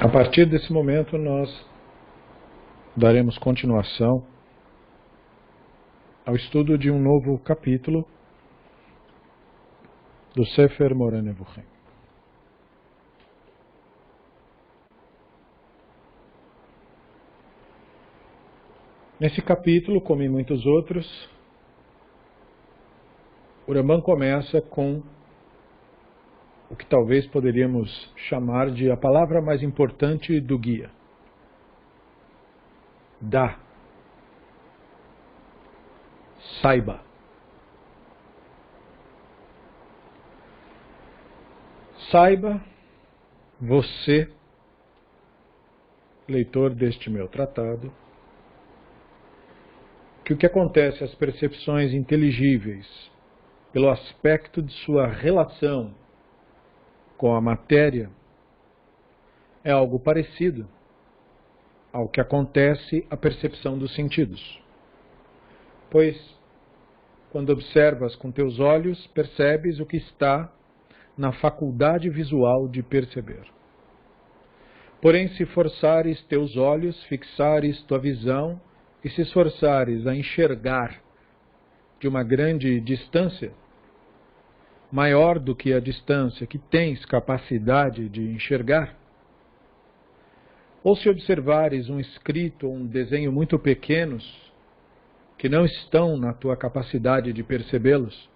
A partir desse momento, nós daremos continuação ao estudo de um novo capítulo do Sefer Moreh Nevuchim. Nesse capítulo, como em muitos outros, o Rambam começa com o que talvez poderíamos chamar de a palavra mais importante do guia. Dá. Saiba. Saiba, você, leitor deste meu tratado, que o que acontece às percepções inteligíveis pelo aspecto de sua relação com a matéria é algo parecido ao que acontece à percepção dos sentidos. Pois, quando observas com teus olhos, percebes o que está na faculdade visual de perceber. Porém, se forçares teus olhos, fixares tua visão e se esforçares a enxergar de uma grande distância, maior do que a distância que tens capacidade de enxergar, ou se observares um escrito ou um desenho muito pequenos, que não estão na tua capacidade de percebê-los,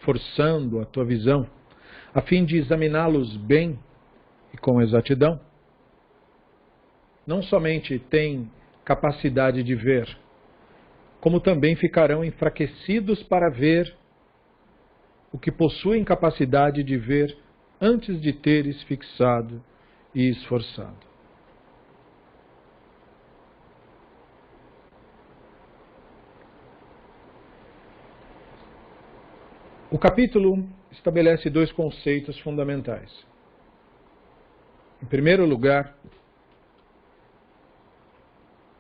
forçando a tua visão, a fim de examiná-los bem e com exatidão, não somente têm capacidade de ver, como também ficarão enfraquecidos para ver o que possuem capacidade de ver antes de teres fixado e esforçado. O capítulo estabelece dois conceitos fundamentais. Em primeiro lugar,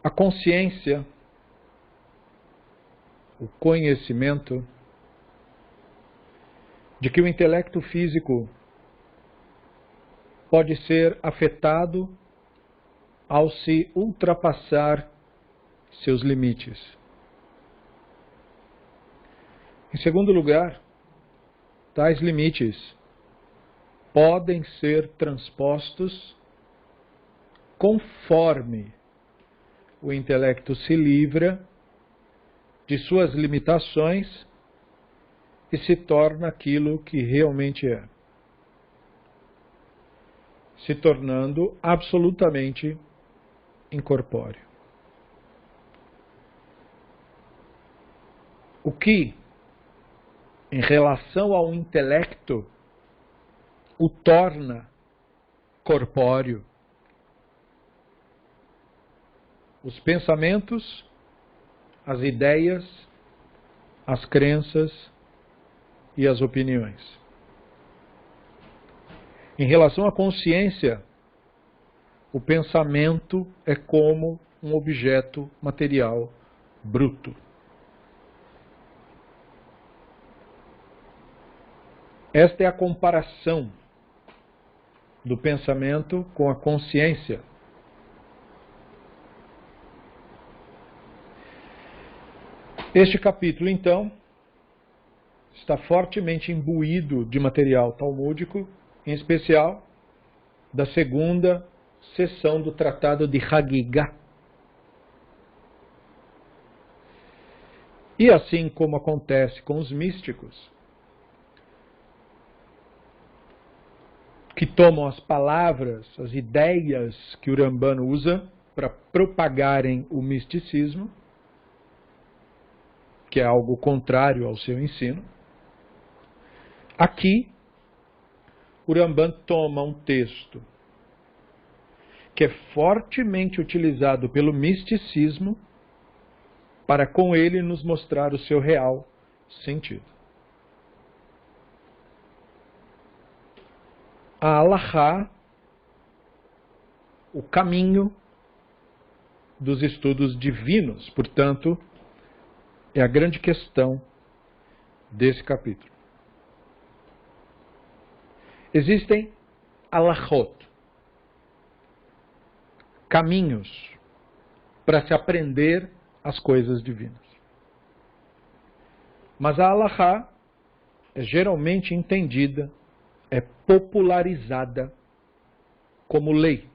a consciência, o conhecimento de que o intelecto físico pode ser afetado ao se ultrapassar seus limites. Em segundo lugar, tais limites podem ser transpostos conforme o intelecto se livra de suas limitações e se torna aquilo que realmente é, se tornando absolutamente incorpóreo. O que, em relação ao intelecto, o torna corpóreo? Os pensamentos, as ideias, as crenças e as opiniões. Em relação à consciência, o pensamento é como um objeto material bruto. Esta é a comparação do pensamento com a consciência. Este capítulo, então, está fortemente imbuído de material talmúdico, em especial da segunda seção do Tratado de Hagigah. E assim como acontece com os místicos, que tomam as palavras, as ideias que o Rambam usa para propagarem o misticismo, que é algo contrário ao seu ensino, aqui o Rambam toma um texto que é fortemente utilizado pelo misticismo para com ele nos mostrar o seu real sentido. A Halachá, o caminho dos estudos divinos, portanto, é a grande questão desse capítulo. Existem halachot, caminhos para se aprender as coisas divinas. Mas a Halakha é geralmente entendida, é popularizada como lei.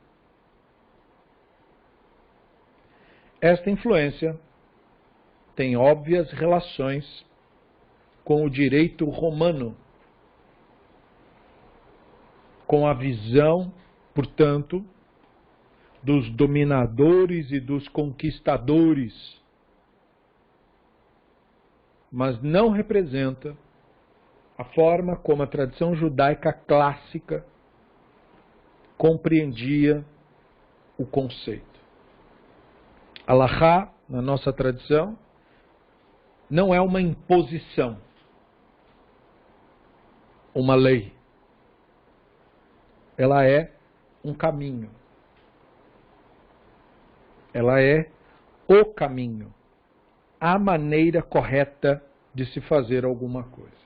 Esta influência tem óbvias relações com o direito romano, com a visão, portanto, dos dominadores e dos conquistadores, mas não representa a forma como a tradição judaica clássica compreendia o conceito. Halakha, na nossa tradição, não é uma imposição, uma lei. Ela é um caminho. Ela é o caminho, a maneira correta de se fazer alguma coisa.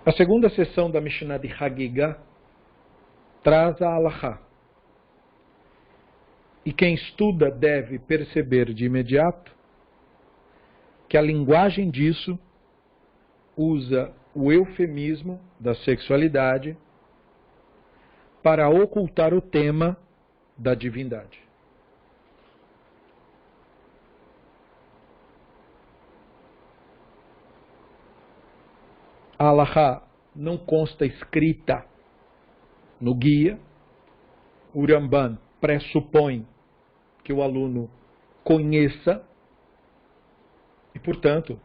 A segunda sessão da Mishnah de Hagigah traz a Halakha. E quem estuda deve perceber de imediato que a linguagem disso usa o eufemismo da sexualidade para ocultar o tema da divindade. A Halakha não consta escrita no guia. O Ramban pressupõe que o aluno conheça e, portanto,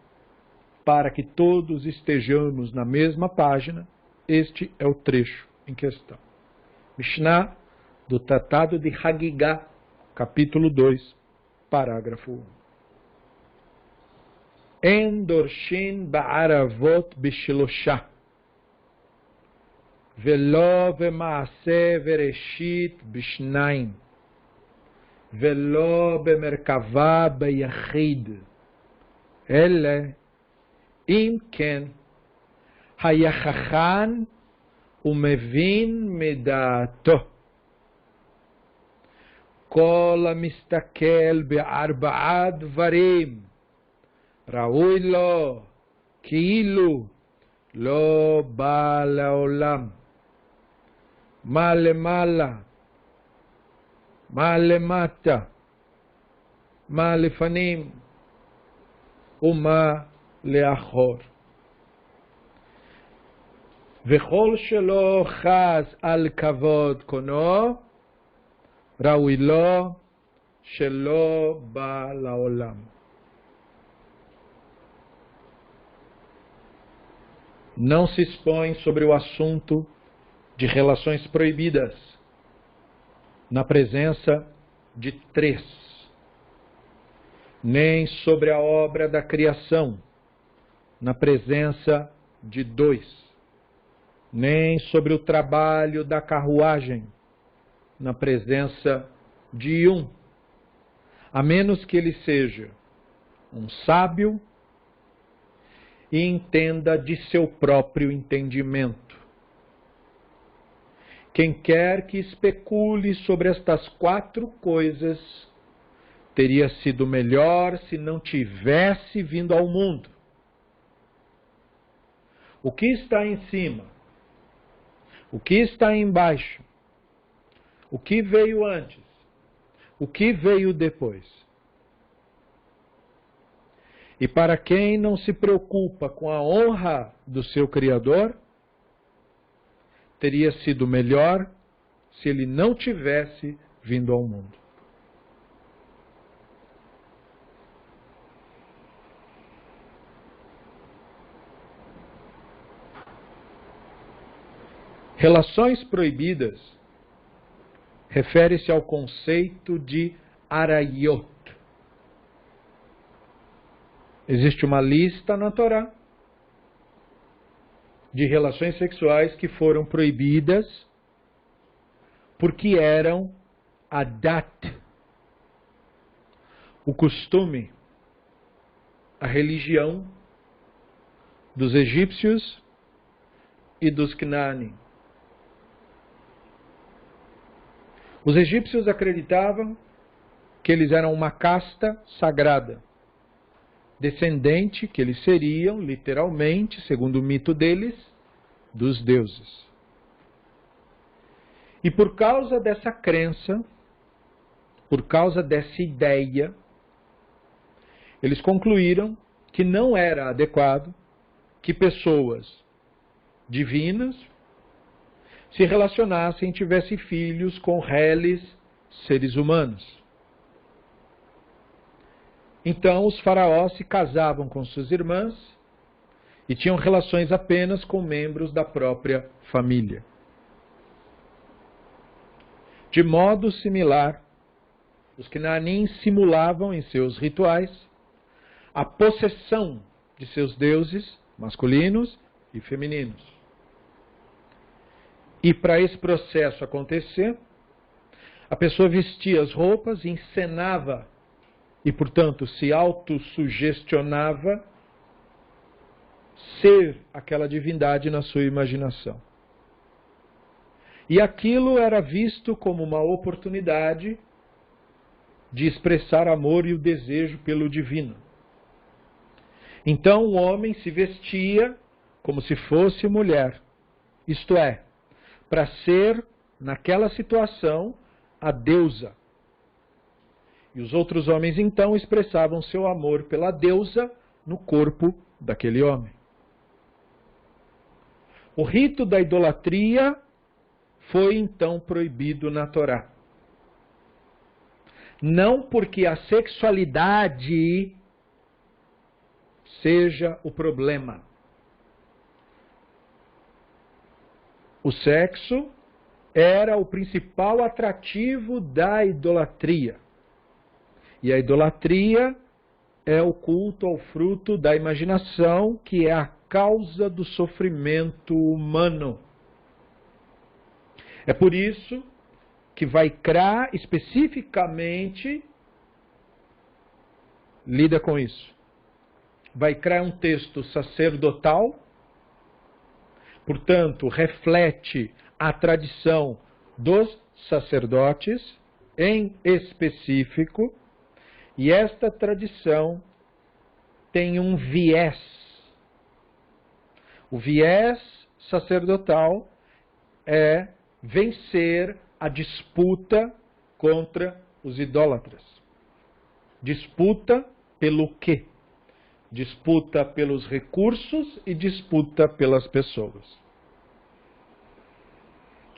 para que todos estejamos na mesma página, este é o trecho em questão. Mishnah do Tratado de Hagigah, capítulo 2, parágrafo 1. En dorshin ba'aravot bishlosha, velo v'maaseh vereshit bishnaim, velo bemerkava beyachid, ele im ken hayachachan umevin midaato. Kol hamistakel be'arba'at dvarim ראוי לו כאילו לא בא לעולם. מה למעלה, מה למטה, מה לפנים ומה לאחור. וכל שלא חס על כבוד קונו, ראוי לו שלא בא לעולם. Não se expõe sobre o assunto de relações proibidas na presença de 3, nem sobre a obra da criação na presença de 2, nem sobre o trabalho da carruagem na presença de 1, a menos que ele seja um sábio e entenda de seu próprio entendimento. Quem quer que especule sobre estas 4 coisas teria sido melhor se não tivesse vindo ao mundo. O que está em cima? O que está embaixo? O que veio antes? O que veio depois? E para quem não se preocupa com a honra do seu Criador, teria sido melhor se ele não tivesse vindo ao mundo. Relações proibidas refere-se ao conceito de arayot. Existe uma lista na Torá de relações sexuais que foram proibidas porque eram adat, o costume, a religião dos egípcios e dos Cananim. Os egípcios acreditavam que eles eram uma casta sagrada, descendente que eles seriam, literalmente, segundo o mito deles, dos deuses. E por causa dessa crença, por causa dessa ideia, eles concluíram que não era adequado que pessoas divinas se relacionassem e tivessem filhos com reles seres humanos. Então os faraós se casavam com suas irmãs e tinham relações apenas com membros da própria família. De modo similar, os Cananim simulavam em seus rituais a possessão de seus deuses masculinos e femininos. E para esse processo acontecer, a pessoa vestia as roupas, encenava e, portanto, se autossugestionava ser aquela divindade na sua imaginação. E aquilo era visto como uma oportunidade de expressar amor e o desejo pelo divino. Então o homem se vestia como se fosse mulher, isto é, para ser, naquela situação, a deusa. E os outros homens então expressavam seu amor pela deusa no corpo daquele homem. O rito da idolatria foi então proibido na Torá. Não porque a sexualidade seja o problema. O sexo era o principal atrativo da idolatria. E a idolatria é o culto ao fruto da imaginação, que é a causa do sofrimento humano. É por isso que Vaikra especificamente lida com isso. Vaikra é um texto sacerdotal, portanto, reflete a tradição dos sacerdotes, em específico, e esta tradição tem um viés. O viés sacerdotal é vencer a disputa contra os idólatras. Disputa pelo quê? Disputa pelos recursos e disputa pelas pessoas.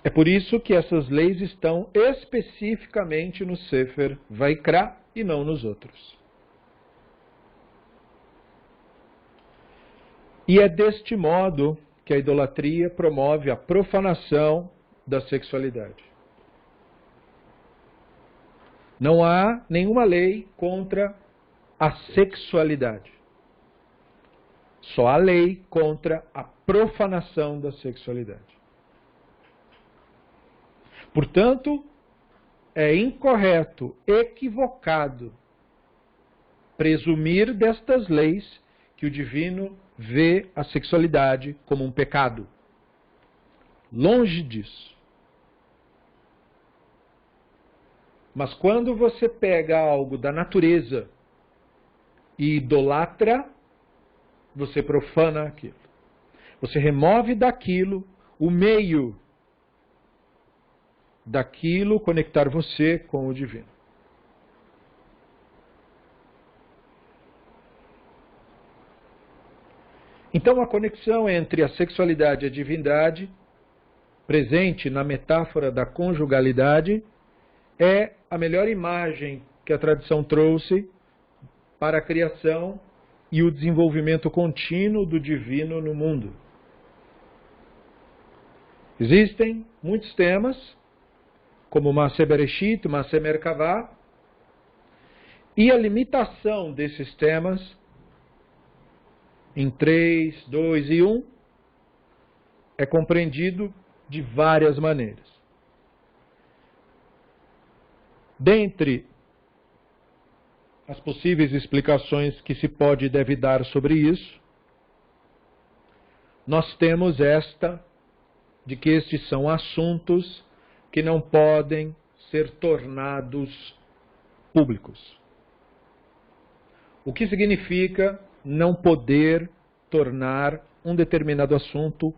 É por isso que essas leis estão especificamente no Sefer Vaikra e não nos outros. E é deste modo que a idolatria promove a profanação da sexualidade. Não há nenhuma lei contra a sexualidade. Só há lei contra a profanação da sexualidade. Portanto, é incorreto, equivocado, presumir destas leis que o divino vê a sexualidade como um pecado. Longe disso. Mas quando você pega algo da natureza e idolatra, você profana aquilo. Você remove daquilo o meio daquilo conectar você com o divino. Então a conexão entre a sexualidade e a divindade, presente na metáfora da conjugalidade, é a melhor imagem que a tradição trouxe para a criação e o desenvolvimento contínuo do divino no mundo. Existem muitos temas, como Maaseh Bereshit, Maaseh Merkavah, e a limitação desses temas em 3, 2 e 1 é compreendido de várias maneiras. Dentre as possíveis explicações que se pode e deve dar sobre isso, nós temos esta de que estes são assuntos que não podem ser tornados públicos. O que significa não poder tornar um determinado assunto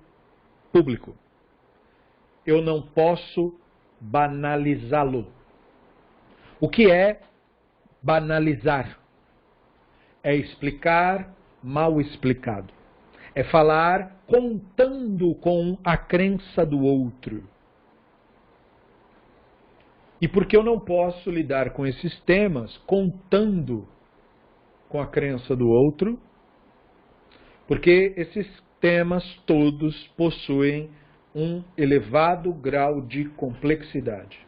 público? Eu não posso banalizá-lo. O que é banalizar? É explicar mal explicado. É falar contando com a crença do outro. E porque eu não posso lidar com esses temas contando com a crença do outro, porque esses temas todos possuem um elevado grau de complexidade.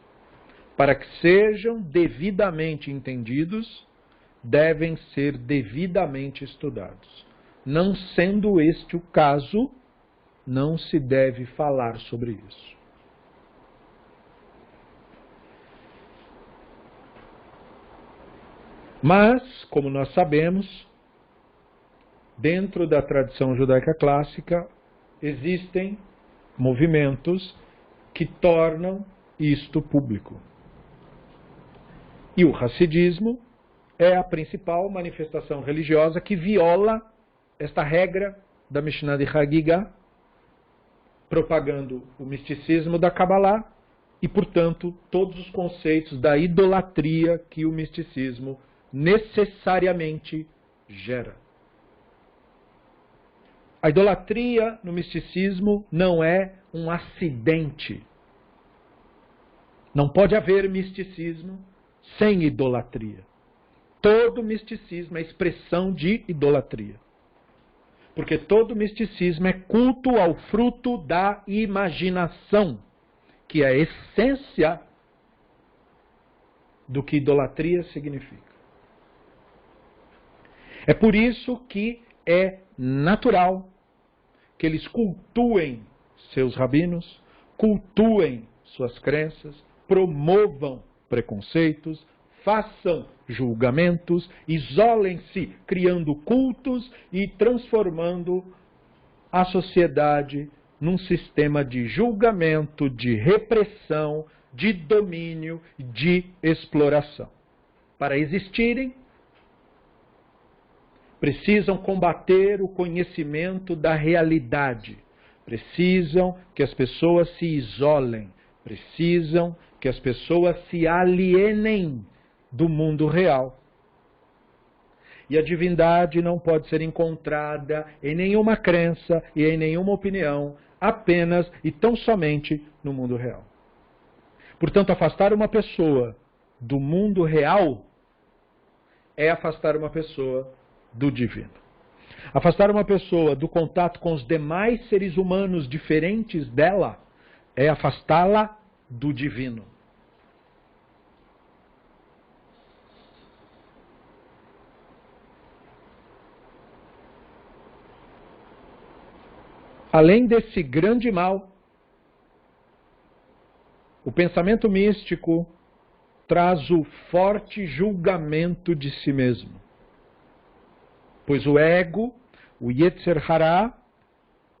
Para que sejam devidamente entendidos, devem ser devidamente estudados. Não sendo este o caso, não se deve falar sobre isso. Mas, como nós sabemos, dentro da tradição judaica clássica, existem movimentos que tornam isto público. E o Hassidismo é a principal manifestação religiosa que viola esta regra da Mishnah de Hagigah, propagando o misticismo da Kabbalah e, portanto, todos os conceitos da idolatria que o misticismo necessariamente gera. A idolatria no misticismo não é um acidente. Não pode haver misticismo sem idolatria. Todo misticismo é expressão de idolatria. Porque todo misticismo é culto ao fruto da imaginação, que é a essência do que idolatria significa. É por isso que é natural que eles cultuem seus rabinos, cultuem suas crenças, promovam preconceitos, façam julgamentos, isolem-se, criando cultos e transformando a sociedade num sistema de julgamento, de repressão, de domínio, de exploração. Para existirem, precisam combater o conhecimento da realidade. Precisam que as pessoas se isolem. Precisam que as pessoas se alienem do mundo real. E a divindade não pode ser encontrada em nenhuma crença e em nenhuma opinião, apenas e tão somente no mundo real. Portanto, afastar uma pessoa do mundo real é afastar uma pessoa do divino. Afastar uma pessoa do contato com os demais seres humanos diferentes dela é afastá-la do divino. Além desse grande mal, o pensamento místico traz o forte julgamento de si mesmo. Pois o ego, o Yetzer Hará,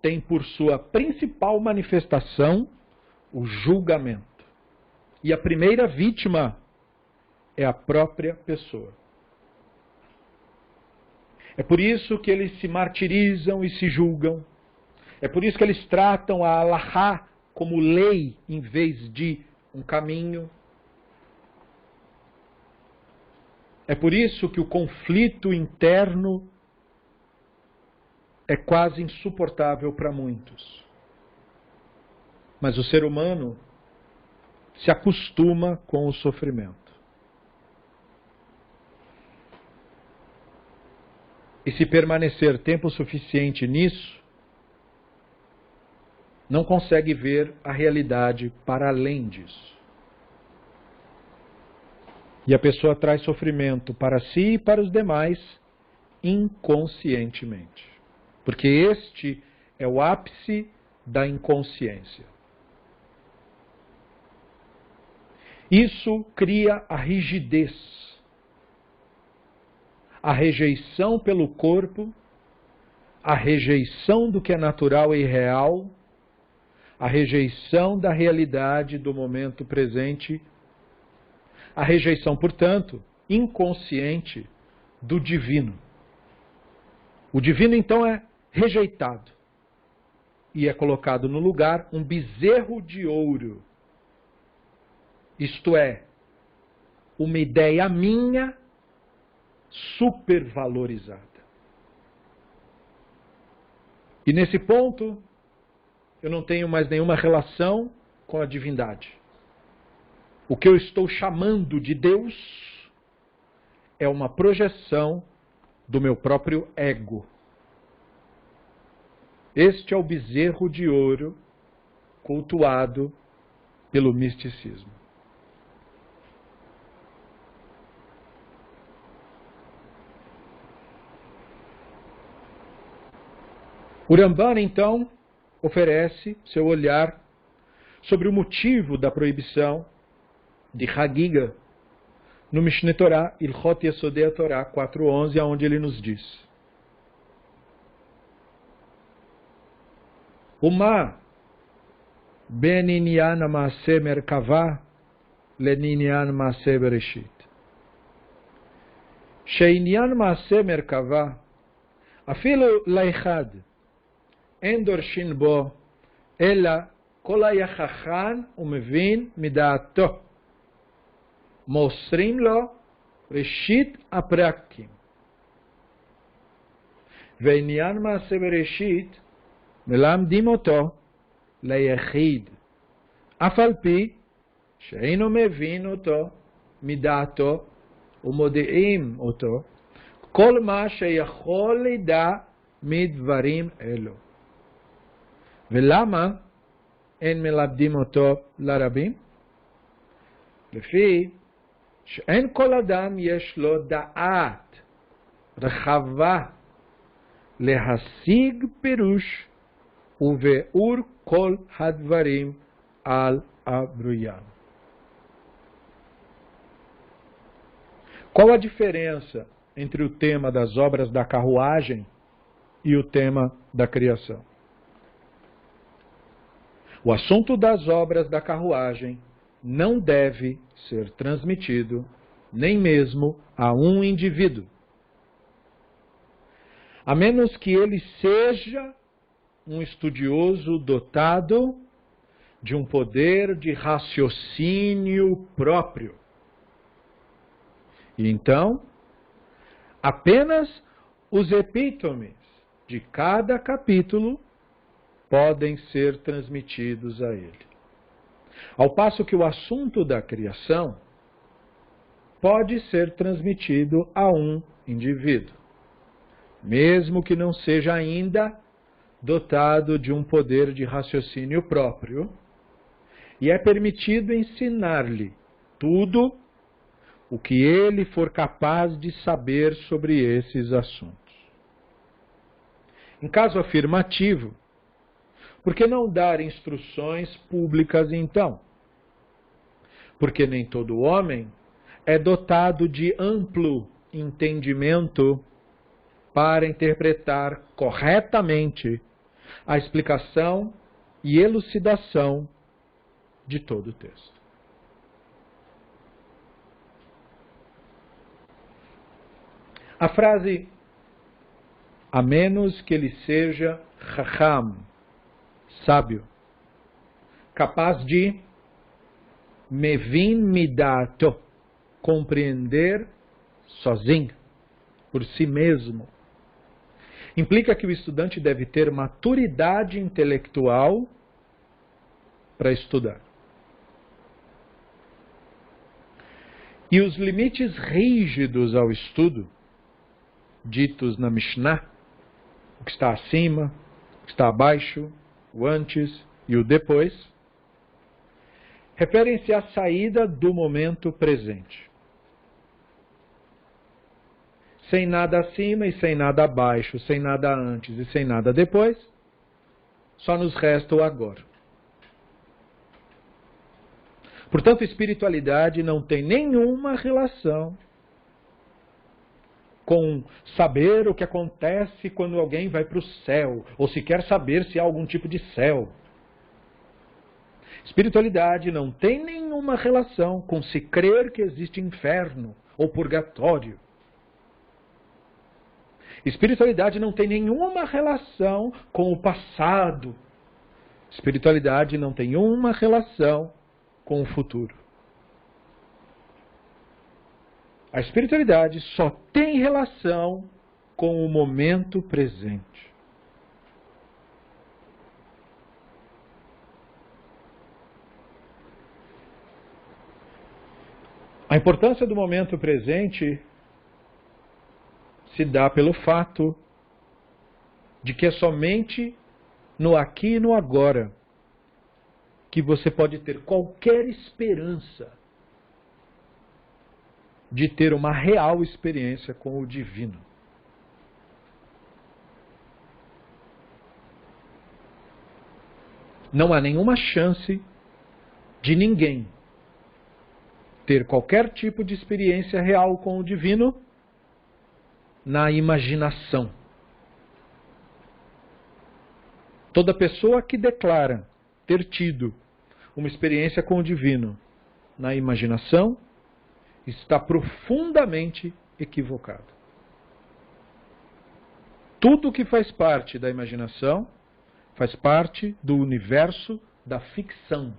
tem por sua principal manifestação o julgamento. E a primeira vítima é a própria pessoa. É por isso que eles se martirizam e se julgam. É por isso que eles tratam a Halahá como lei em vez de um caminho. É por isso que o conflito interno é quase insuportável para muitos. Mas o ser humano se acostuma com o sofrimento. E se permanecer tempo suficiente nisso, não consegue ver a realidade para além disso. E a pessoa traz sofrimento para si e para os demais inconscientemente. Porque este é o ápice da inconsciência. Isso cria a rigidez, a rejeição pelo corpo, a rejeição do que é natural e real, a rejeição da realidade do momento presente, a rejeição, portanto, inconsciente do divino. O divino, então, é rejeitado e é colocado no lugar um bezerro de ouro, isto é, uma ideia minha supervalorizada. E nesse ponto, eu não tenho mais nenhuma relação com a divindade. O que eu estou chamando de Deus é uma projeção do meu próprio ego. Este é o bezerro de ouro cultuado pelo misticismo. O Ramban, então, oferece seu olhar sobre o motivo da proibição de Hagiga no Mishneh Torah, Ilchot Yesodei Torah 4.11, onde ele nos diz: Uma ben inyan ma'aseh merkava leninyan ma'aseh bereshit. She'inyan ma'aseh merkava afilo la'echad en dorshin bo ela kol hayachachan umevin mida'ato mosrim lo reshit aprakim ve'inyan ma'aseh bereshit מלמדים אותו ליחיד, אף על פי שאינו מבין אותו מדעתו ומודיעים אותו כל מה שיכול לדע מדברים אלו. ולמה אין מלמדים אותו לרבים? לפי שאין כל אדם יש לו דעת רחבה להשיג פירוש ובאור כל הדברים על הברויים. Qual a diferença entre o tema das obras da carruagem e o tema da criação? O assunto das obras da carruagem não deve ser transmitido nem mesmo a um indivíduo, a menos que ele seja um estudioso dotado de um poder de raciocínio próprio. E então, apenas os epítomes de cada capítulo podem ser transmitidos a ele. Ao passo que o assunto da criação pode ser transmitido a um indivíduo, mesmo que não seja ainda dotado de um poder de raciocínio próprio, e é permitido ensinar-lhe tudo o que ele for capaz de saber sobre esses assuntos. Em caso afirmativo, por que não dar instruções públicas então? Porque nem todo homem é dotado de amplo entendimento para interpretar corretamente a explicação e elucidação de todo o texto. A frase, a menos que ele seja chacham, sábio, capaz de mevin midato, compreender sozinho, por si mesmo, implica que o estudante deve ter maturidade intelectual para estudar. E os limites rígidos ao estudo, ditos na Mishnah, o que está acima, o que está abaixo, o antes e o depois, referem-se à saída do momento presente. Sem nada acima e sem nada abaixo, sem nada antes e sem nada depois, só nos resta o agora. Portanto, espiritualidade não tem nenhuma relação com saber o que acontece quando alguém vai para o céu, ou se quer saber se há algum tipo de céu. Espiritualidade não tem nenhuma relação com se crer que existe inferno ou purgatório. Espiritualidade não tem nenhuma relação com o passado. Espiritualidade não tem uma relação com o futuro. A espiritualidade só tem relação com o momento presente. A importância do momento presente se dá pelo fato de que é somente no aqui e no agora que você pode ter qualquer esperança de ter uma real experiência com o divino. Não há nenhuma chance de ninguém ter qualquer tipo de experiência real com o divino na imaginação. Toda pessoa que declara ter tido uma experiência com o divino na imaginação está profundamente equivocado. Tudo que faz parte da imaginação faz parte do universo da ficção.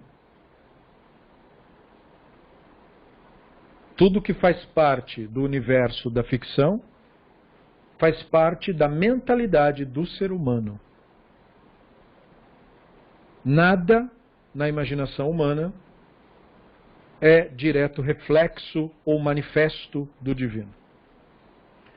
Tudo que faz parte do universo da ficção faz parte da mentalidade do ser humano. Nada na imaginação humana é direto reflexo ou manifesto do divino.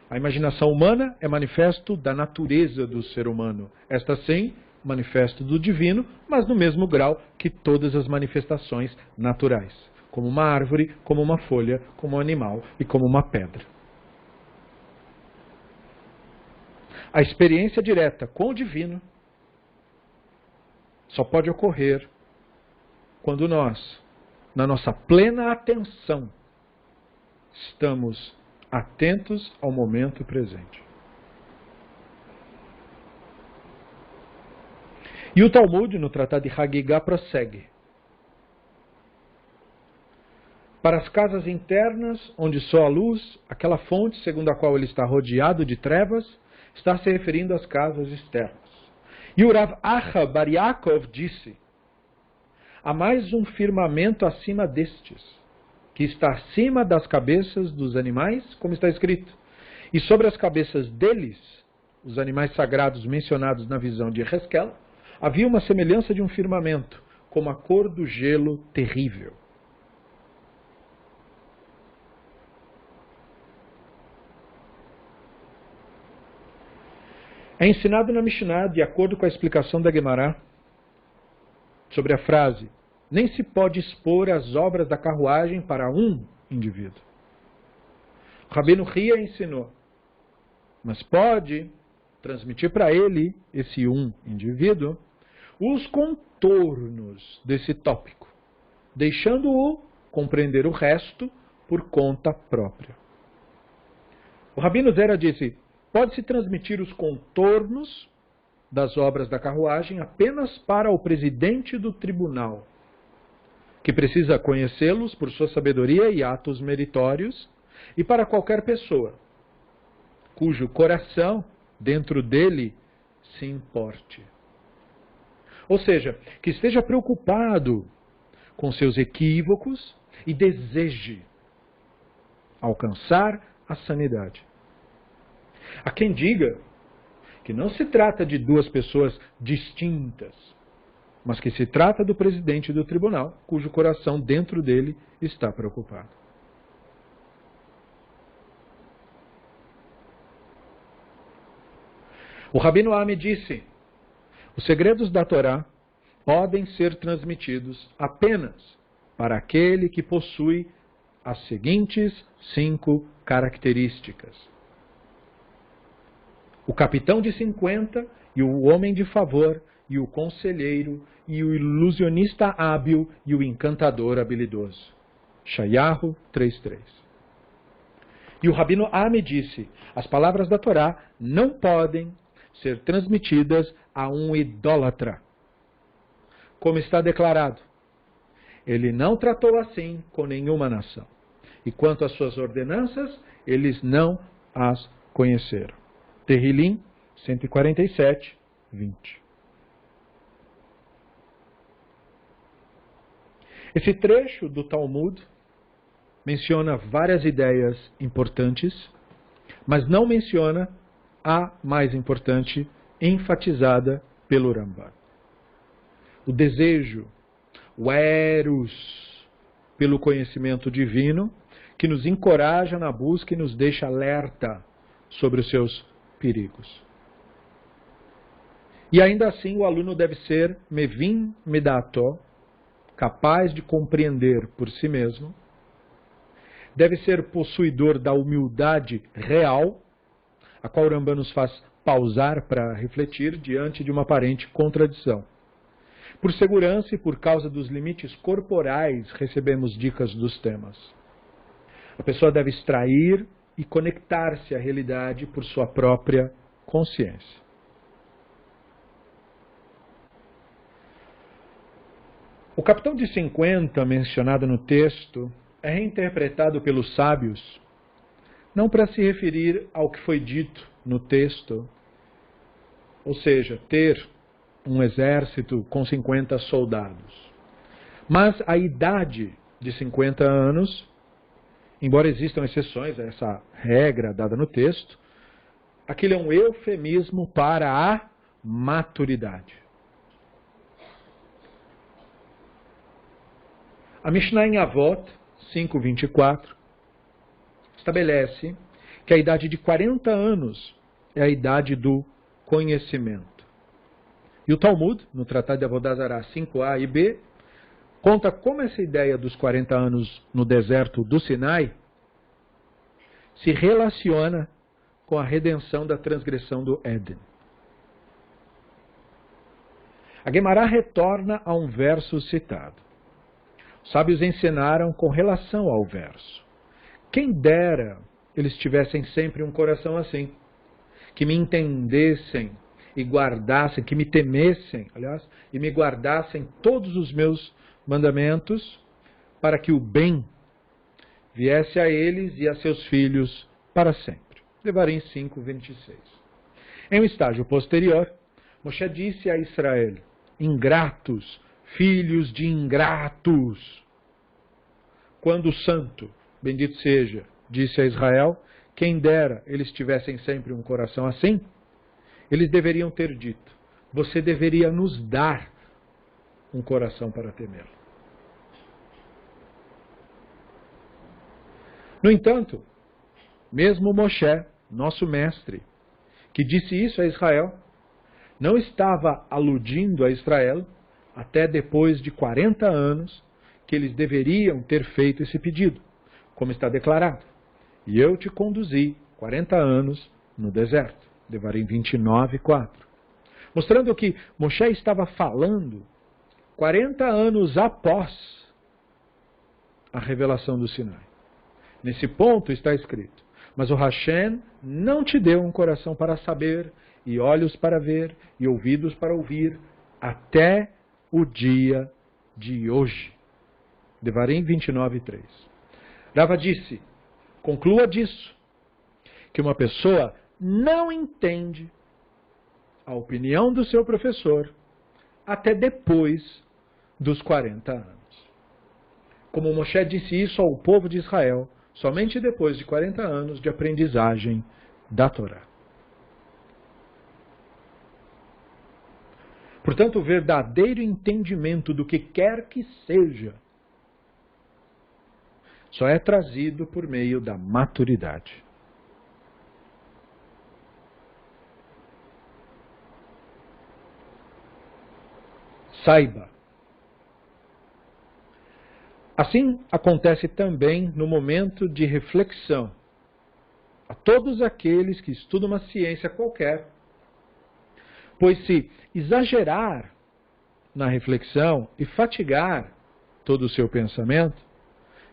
A imaginação humana é manifesto da natureza do ser humano. Esta sim, manifesto do divino, mas no mesmo grau que todas as manifestações naturais. Como uma árvore, como uma folha, como um animal e como uma pedra. A experiência direta com o divino só pode ocorrer quando nós, na nossa plena atenção, estamos atentos ao momento presente. E o Talmud, no Tratado de Hagigah, prossegue. Para as casas internas, onde só a luz, aquela fonte segundo a qual ele está rodeado de trevas, está se referindo às casas externas. E o Rav Acha Bar Yaakov disse, há mais um firmamento acima destes, que está acima das cabeças dos animais, como está escrito. E sobre as cabeças deles, os animais sagrados mencionados na visão de Heskel, havia uma semelhança de um firmamento, como a cor do gelo terrível. É ensinado na Mishnah, de acordo com a explicação da Gemara, sobre a frase, nem se pode expor as obras da carruagem para um indivíduo. Rabbeinu Ria ensinou, mas pode transmitir para ele, esse um indivíduo, os contornos desse tópico, deixando-o compreender o resto por conta própria. O Rabino Zera disse, pode-se transmitir os contornos das obras da carruagem apenas para o presidente do tribunal, que precisa conhecê-los por sua sabedoria e atos meritórios, e para qualquer pessoa, cujo coração dentro dele se importe. Ou seja, que esteja preocupado com seus equívocos e deseje alcançar a sanidade. Há quem diga que não se trata de duas pessoas distintas, mas que se trata do presidente do tribunal, cujo coração dentro dele está preocupado. O Rabino Ami disse, os segredos da Torá podem ser transmitidos apenas para aquele que possui as seguintes 5 características. O capitão de 50 e o homem de favor e o conselheiro e o ilusionista hábil e o encantador habilidoso. Shayahu 3.3. E o Rabino Ami disse, as palavras da Torá não podem ser transmitidas a um idólatra. Como está declarado, ele não tratou assim com nenhuma nação. E quanto às suas ordenanças, eles não as conheceram. Tehillim 147, 20. Esse trecho do Talmud menciona várias ideias importantes, mas não menciona a mais importante, enfatizada pelo Ramban. O desejo, o eros pelo conhecimento divino, que nos encoraja na busca e nos deixa alerta sobre os seus perigos. E ainda assim o aluno deve ser mevin medato, capaz de compreender por si mesmo, deve ser possuidor da humildade real, a qual o Rambam nos faz pausar para refletir diante de uma aparente contradição. Por segurança e por causa dos limites corporais, recebemos dicas dos temas. A pessoa deve extrair e conectar-se à realidade por sua própria consciência. O capitão de 50, mencionado no texto, é reinterpretado pelos sábios, não para se referir ao que foi dito no texto, ou seja, ter um exército com 50 soldados. Mas a idade de 50 anos, embora existam exceções a essa regra dada no texto, aquilo é um eufemismo para a maturidade. A Mishnah em Avot 5:24 estabelece que a idade de 40 anos é a idade do conhecimento. E o Talmud, no Tratado de Avodah Zarah 5a e b, conta como essa ideia dos 40 anos no deserto do Sinai se relaciona com a redenção da transgressão do Éden. A Guemará retorna a um verso citado. Os sábios ensinaram com relação ao verso. Quem dera eles tivessem sempre um coração assim, que me entendessem e guardassem, que me temessem, aliás, e me guardassem todos os meus mandamentos, para que o bem viesse a eles e a seus filhos para sempre. Devarim 5:26. Em um estágio posterior, Moshe disse a Israel: ingratos, filhos de ingratos. Quando o santo, bendito seja, disse a Israel, quem dera eles tivessem sempre um coração assim, eles deveriam ter dito: você deveria nos dar um coração para temê-lo. No entanto, mesmo Moshe, nosso mestre, que disse isso a Israel, não estava aludindo a Israel até depois de 40 anos que eles deveriam ter feito esse pedido, como está declarado. E eu te conduzi 40 anos no deserto. Devarim 29:4. Mostrando que Moshe estava falando 40 anos após a revelação do Sinai. Nesse ponto está escrito: mas o Hashem não te deu um coração para saber, e olhos para ver, e ouvidos para ouvir, até o dia de hoje. Devarim 29:3. Rava disse: conclua disso, que uma pessoa não entende a opinião do seu professor até depois dos 40 anos. Como Moshe disse isso ao povo de Israel, somente depois de 40 anos de aprendizagem da Torá. Portanto, o verdadeiro entendimento do que quer que seja só é trazido por meio da maturidade. Saiba. Assim acontece também no momento de reflexão. A todos aqueles que estudam uma ciência qualquer. Pois se exagerar na reflexão e fatigar todo o seu pensamento,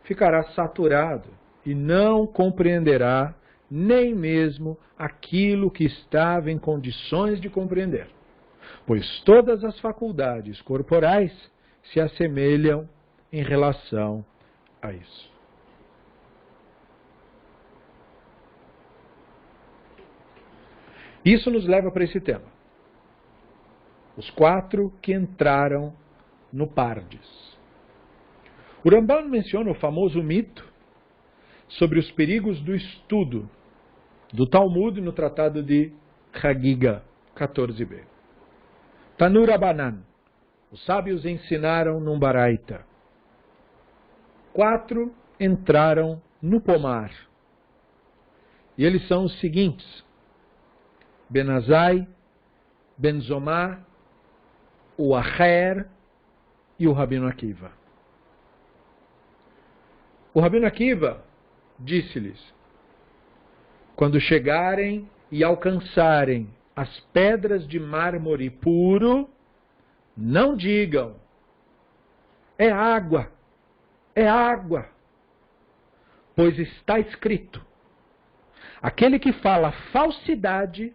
ficará saturado e não compreenderá nem mesmo aquilo que estava em condições de compreender. Pois todas as faculdades corporais se assemelham em relação a isso. Isso nos leva para esse tema. Os 4 que entraram no Pardes. O Ramban menciona o famoso mito sobre os perigos do estudo do Talmud no Tratado de Hagiga 14b. Tanur Abanan. Os sábios ensinaram num Baraita. 4 entraram no pomar. E eles são os seguintes: Ben Azai, Ben Zomá, o Acher e o Rabino Akiva. O Rabino Akiva disse-lhes: quando chegarem e alcançarem as pedras de mármore puro, não digam, é água, pois está escrito, aquele que fala falsidade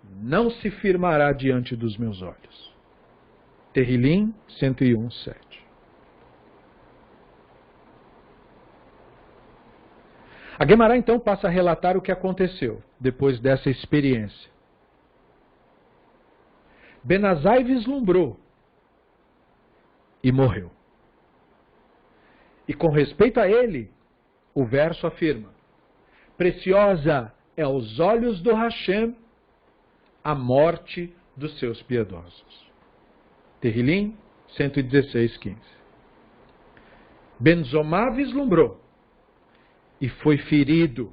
não se firmará diante dos meus olhos. Terrilim 101:7. A Guemará então passa a relatar o que aconteceu depois dessa experiência. Ben Azai vislumbrou e morreu. E com respeito a ele, o verso afirma: preciosa é aos olhos do Hashem a morte dos seus piedosos. Terrilim 116:15. Ben Zomá vislumbrou e foi ferido.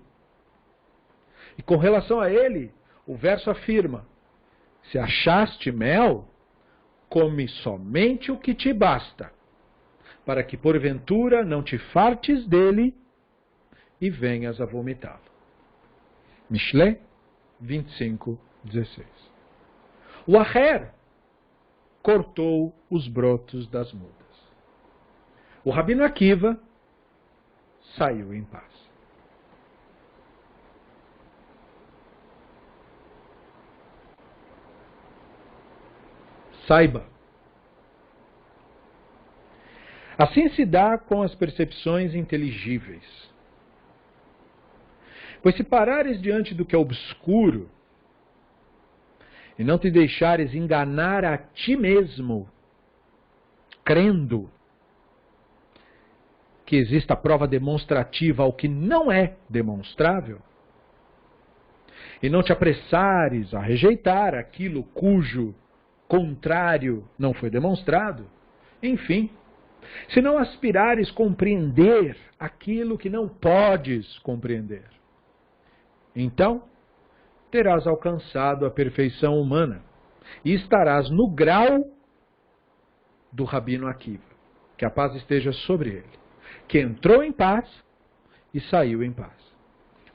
E com relação a ele, o verso afirma: se achaste mel, come somente o que te basta, para que porventura não te fartes dele e venhas a vomitá-lo. Mishlé 25:16. O Acher cortou os brotos das mudas. O Rabino Akiva saiu em paz. Saiba. Assim se dá com as percepções inteligíveis. Pois se parares diante do que é obscuro e não te deixares enganar a ti mesmo, crendo que exista prova demonstrativa ao que não é demonstrável, e não te apressares a rejeitar aquilo cujo contrário não foi demonstrado, enfim, se não aspirares compreender aquilo que não podes compreender, então terás alcançado a perfeição humana e estarás no grau do Rabino Akiva, que a paz esteja sobre ele, que entrou em paz e saiu em paz,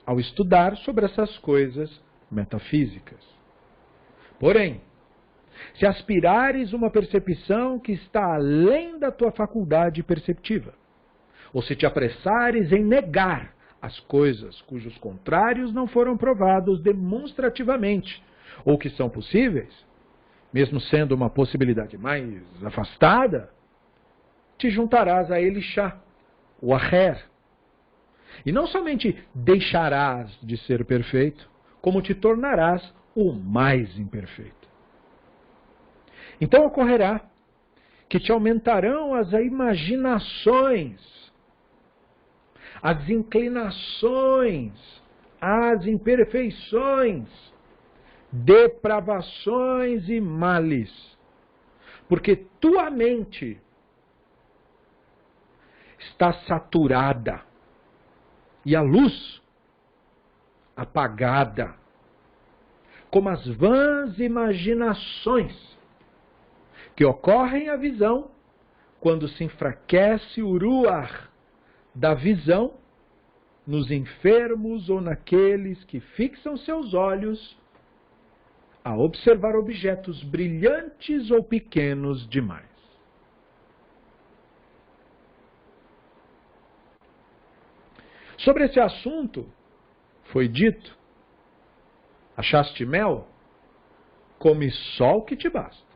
ao estudar sobre essas coisas metafísicas. Porém, se aspirares uma percepção que está além da tua faculdade perceptiva, ou se te apressares em negar as coisas cujos contrários não foram provados demonstrativamente, ou que são possíveis, mesmo sendo uma possibilidade mais afastada, te juntarás a Elishá, o Acher. E não somente deixarás de ser perfeito, como te tornarás o mais imperfeito. Então ocorrerá que te aumentarão as imaginações, as inclinações, as imperfeições, depravações e males, porque tua mente está saturada e a luz apagada, como as vãs imaginações que ocorrem à visão quando se enfraquece o ruach da visão nos enfermos ou naqueles que fixam seus olhos a observar objetos brilhantes ou pequenos demais. Sobre esse assunto foi dito: achaste mel? Come só o que te basta,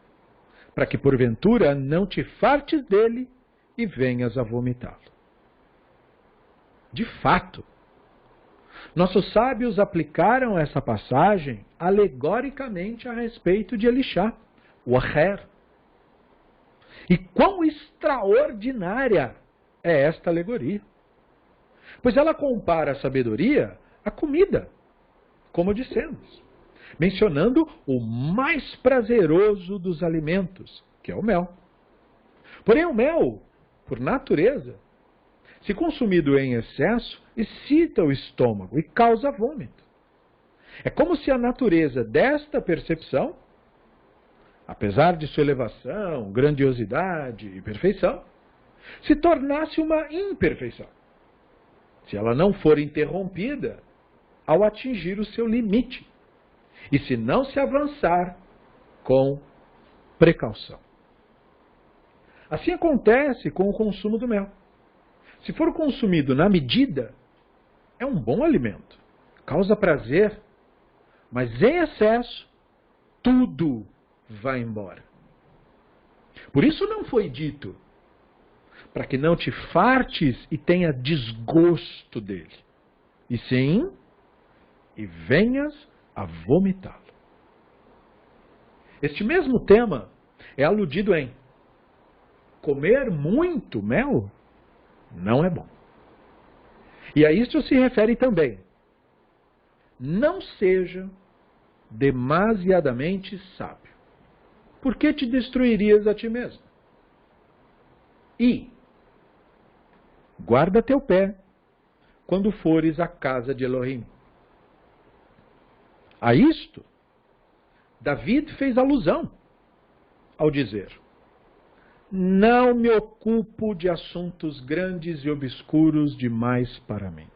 para que porventura não te fartes dele e venhas a vomitá-lo. De fato, nossos sábios aplicaram essa passagem alegoricamente a respeito de Elishá, o Aher. E quão extraordinária é esta alegoria! Pois ela compara a sabedoria à comida, como dissemos, mencionando o mais prazeroso dos alimentos, que é o mel. Porém, o mel, por natureza, se consumido em excesso, excita o estômago e causa vômito. É como se a natureza desta percepção, apesar de sua elevação, grandiosidade e perfeição, se tornasse uma imperfeição, se ela não for interrompida ao atingir o seu limite, e se não se avançar com precaução. Assim acontece com o consumo do mel. Se for consumido na medida, é um bom alimento, causa prazer, mas em excesso, tudo vai embora. Por isso não foi dito, para que não te fartes e tenha desgosto dele, e sim, e venhas a vomitá-lo. Este mesmo tema é aludido em comer muito mel não é bom. E a isto se refere também. Não seja demasiadamente sábio. Por que te destruirias a ti mesmo? E guarda teu pé quando fores à casa de Elohim. A isto, David fez alusão ao dizer: não me ocupo de assuntos grandes e obscuros demais para mim.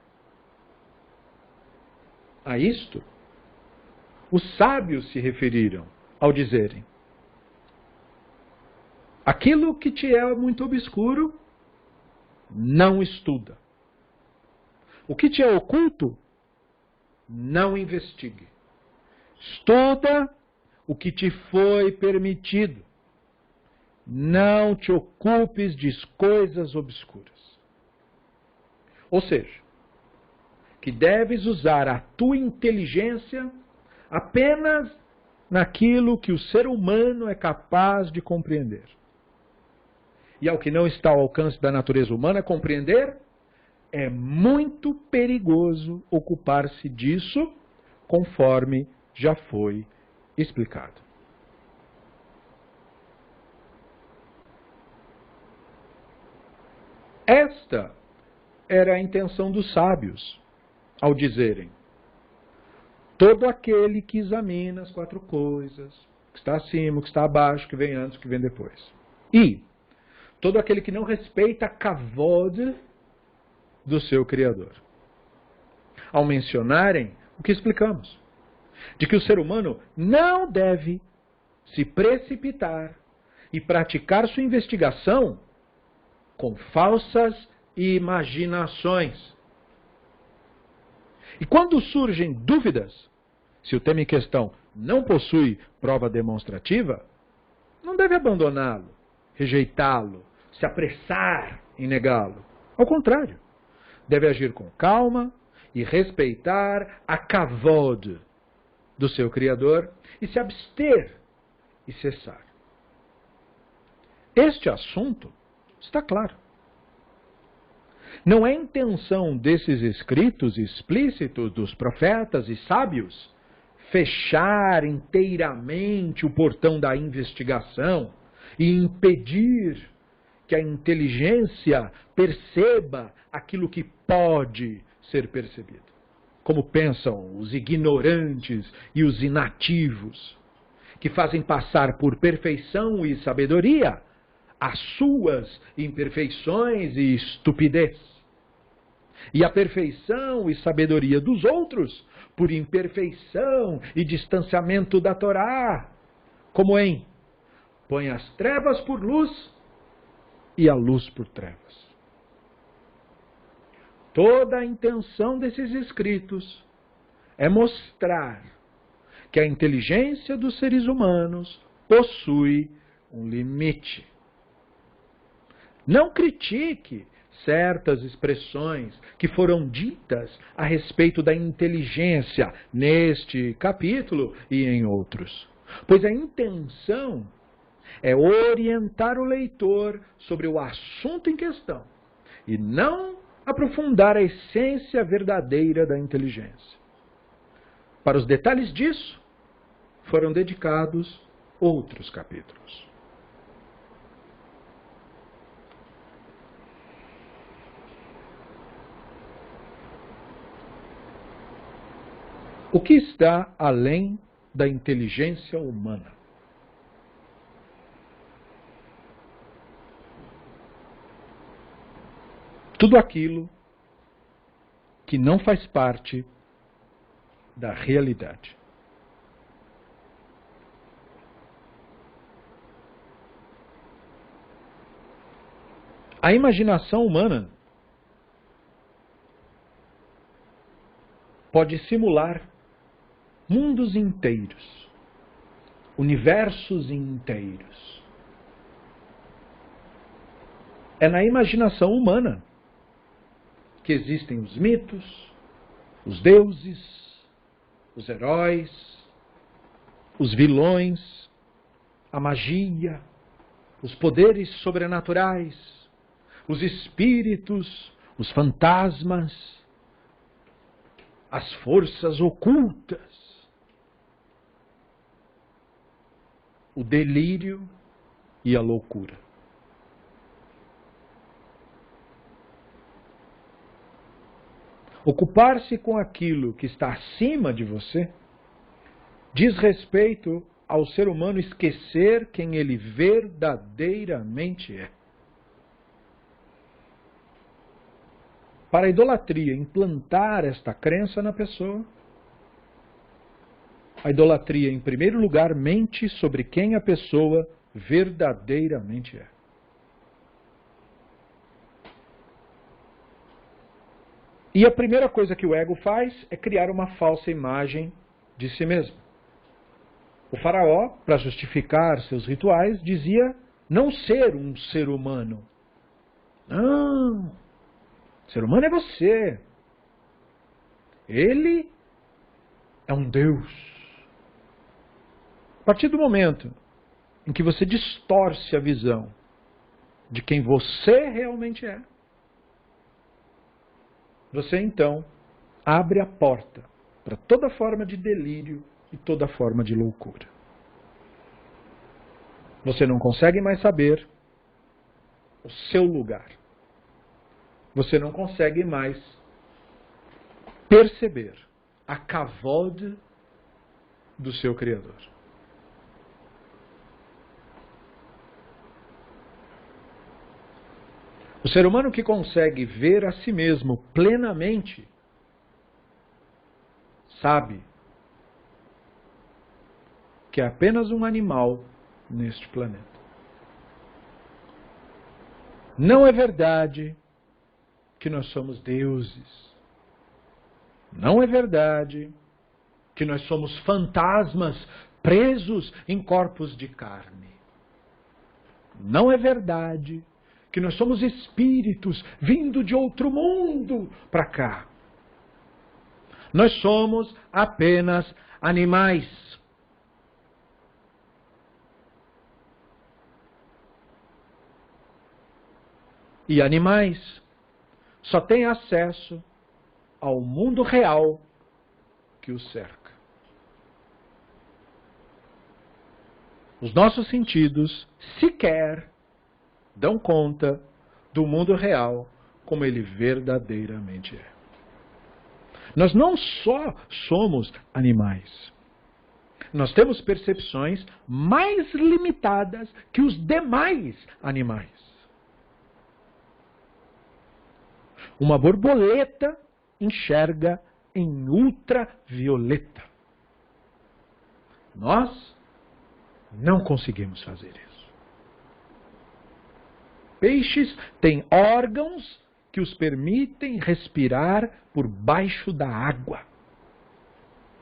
A isto, os sábios se referiram ao dizerem: aquilo que te é muito obscuro, não estuda. O que te é oculto, não investigue. Estuda o que te foi permitido. Não te ocupes de coisas obscuras. Ou seja, que deves usar a tua inteligência apenas naquilo que o ser humano é capaz de compreender. E ao que não está ao alcance da natureza humana compreender, é muito perigoso ocupar-se disso, conforme já foi explicado. Esta era a intenção dos sábios, ao dizerem: todo aquele que examina as quatro coisas, o que está acima, o que está abaixo, o que vem antes, o que vem depois. E todo aquele que não respeita a kavod do seu Criador. Ao mencionarem o que explicamos, de que o ser humano não deve se precipitar e praticar sua investigação com falsas imaginações. E quando surgem dúvidas, se o tema em questão não possui prova demonstrativa, não deve abandoná-lo, rejeitá-lo, se apressar em negá-lo. Ao contrário, deve agir com calma e respeitar a kavod do seu Criador e se abster e cessar. Este assunto está claro. Não é intenção desses escritos explícitos dos profetas e sábios fechar inteiramente o portão da investigação e impedir que a inteligência perceba aquilo que pode ser percebido. Como pensam os ignorantes e os inativos, que fazem passar por perfeição e sabedoria as suas imperfeições e estupidez, e a perfeição e sabedoria dos outros por imperfeição e distanciamento da Torá, como em põe as trevas por luz e a luz por trevas. Toda a intenção desses escritos é mostrar que a inteligência dos seres humanos possui um limite. Não critique certas expressões que foram ditas a respeito da inteligência neste capítulo e em outros, pois a intenção é orientar o leitor sobre o assunto em questão e não aprofundar a essência verdadeira da inteligência. Para os detalhes disso, foram dedicados outros capítulos. O que está além da inteligência humana? Tudo aquilo que não faz parte da realidade. A imaginação humana pode simular mundos inteiros, universos inteiros. É na imaginação humana que existem os mitos, os deuses, os heróis, os vilões, a magia, os poderes sobrenaturais, os espíritos, os fantasmas, as forças ocultas, o delírio e a loucura. Ocupar-se com aquilo que está acima de você diz respeito ao ser humano esquecer quem ele verdadeiramente é. Para a idolatria implantar esta crença na pessoa, a idolatria, em primeiro lugar, mente sobre quem a pessoa verdadeiramente é. E a primeira coisa que o ego faz é criar uma falsa imagem de si mesmo. O faraó, para justificar seus rituais, dizia não ser um ser humano. Não, ser humano é você. Ele é um Deus. A partir do momento em que você distorce a visão de quem você realmente é, você então abre a porta para toda forma de delírio e toda forma de loucura. Você não consegue mais saber o seu lugar. Você não consegue mais perceber a kavod do seu Criador. O ser humano que consegue ver a si mesmo plenamente sabe que é apenas um animal neste planeta. Não é verdade que nós somos deuses. Não é verdade que nós somos fantasmas presos em corpos de carne. Não é verdade que nós somos espíritos vindo de outro mundo para cá. Nós somos apenas animais. E animais só têm acesso ao mundo real que os cerca. Os nossos sentidos sequer dão conta do mundo real como ele verdadeiramente é. Nós não só somos animais, nós temos percepções mais limitadas que os demais animais. Uma borboleta enxerga em ultravioleta. Nós não conseguimos fazer isso. Peixes têm órgãos que os permitem respirar por baixo da água.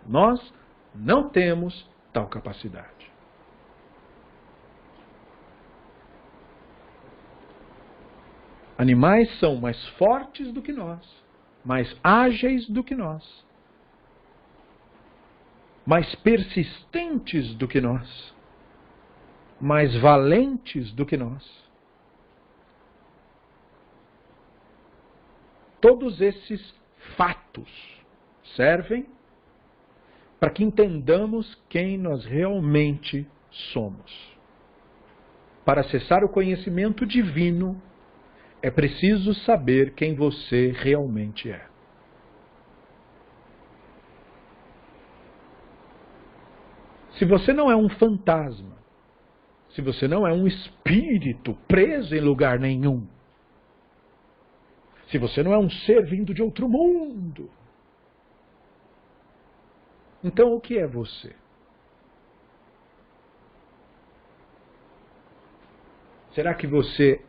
Nós não temos tal capacidade. Animais são mais fortes do que nós, mais ágeis do que nós, mais persistentes do que nós, mais valentes do que nós. Todos esses fatos servem para que entendamos quem nós realmente somos. Para acessar o conhecimento divino, é preciso saber quem você realmente é. Se você não é um fantasma, se você não é um espírito preso em lugar nenhum, se você não é um ser vindo de outro mundo, então o que é você? Será que você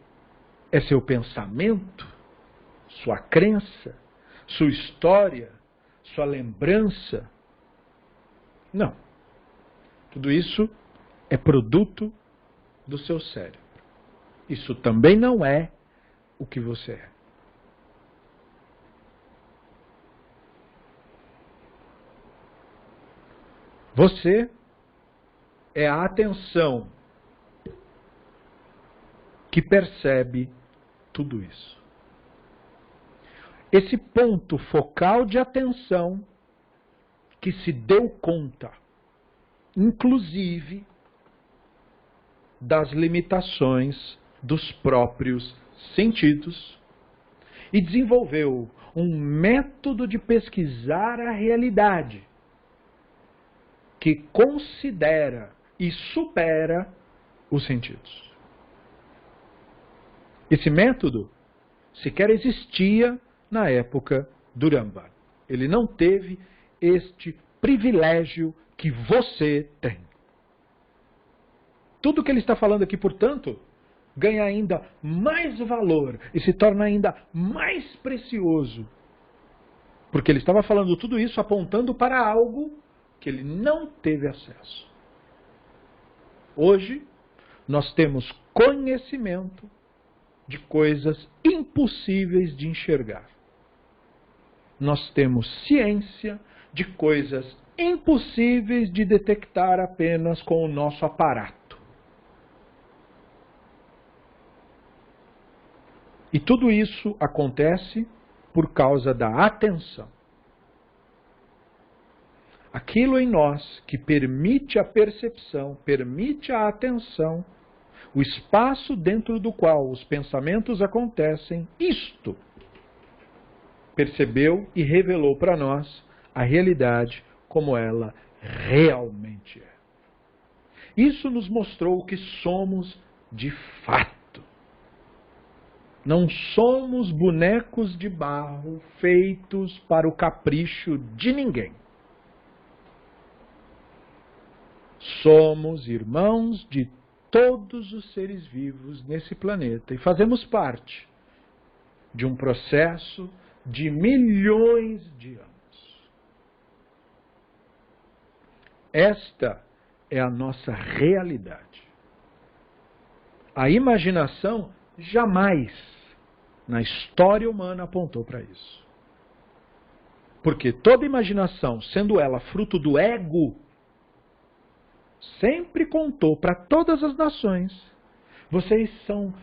é seu pensamento, sua crença, sua história, sua lembrança? Não. Tudo isso é produto do seu cérebro. Isso também não é o que você é. Você é a atenção que percebe tudo isso. Esse ponto focal de atenção que se deu conta, inclusive, das limitações dos próprios sentidos e desenvolveu um método de pesquisar a realidade que considera e supera os sentidos. Esse método sequer existia na época do Rambam. Ele não teve este privilégio que você tem. Tudo que ele está falando aqui, portanto, ganha ainda mais valor e se torna ainda mais precioso. Porque ele estava falando tudo isso apontando para algo que ele não teve acesso. Hoje, nós temos conhecimento de coisas impossíveis de enxergar. Nós temos ciência de coisas impossíveis de detectar apenas com o nosso aparato. E tudo isso acontece por causa da atenção. Aquilo em nós que permite a percepção, permite a atenção, o espaço dentro do qual os pensamentos acontecem, isto percebeu e revelou para nós a realidade como ela realmente é. Isso nos mostrou o que somos de fato. Não somos bonecos de barro feitos para o capricho de ninguém. Somos irmãos de todos os seres vivos nesse planeta e fazemos parte de um processo de milhões de anos. Esta é a nossa realidade. A imaginação jamais na história humana apontou para isso. Porque toda imaginação, sendo ela fruto do ego, sempre contou para todas as nações: vocês são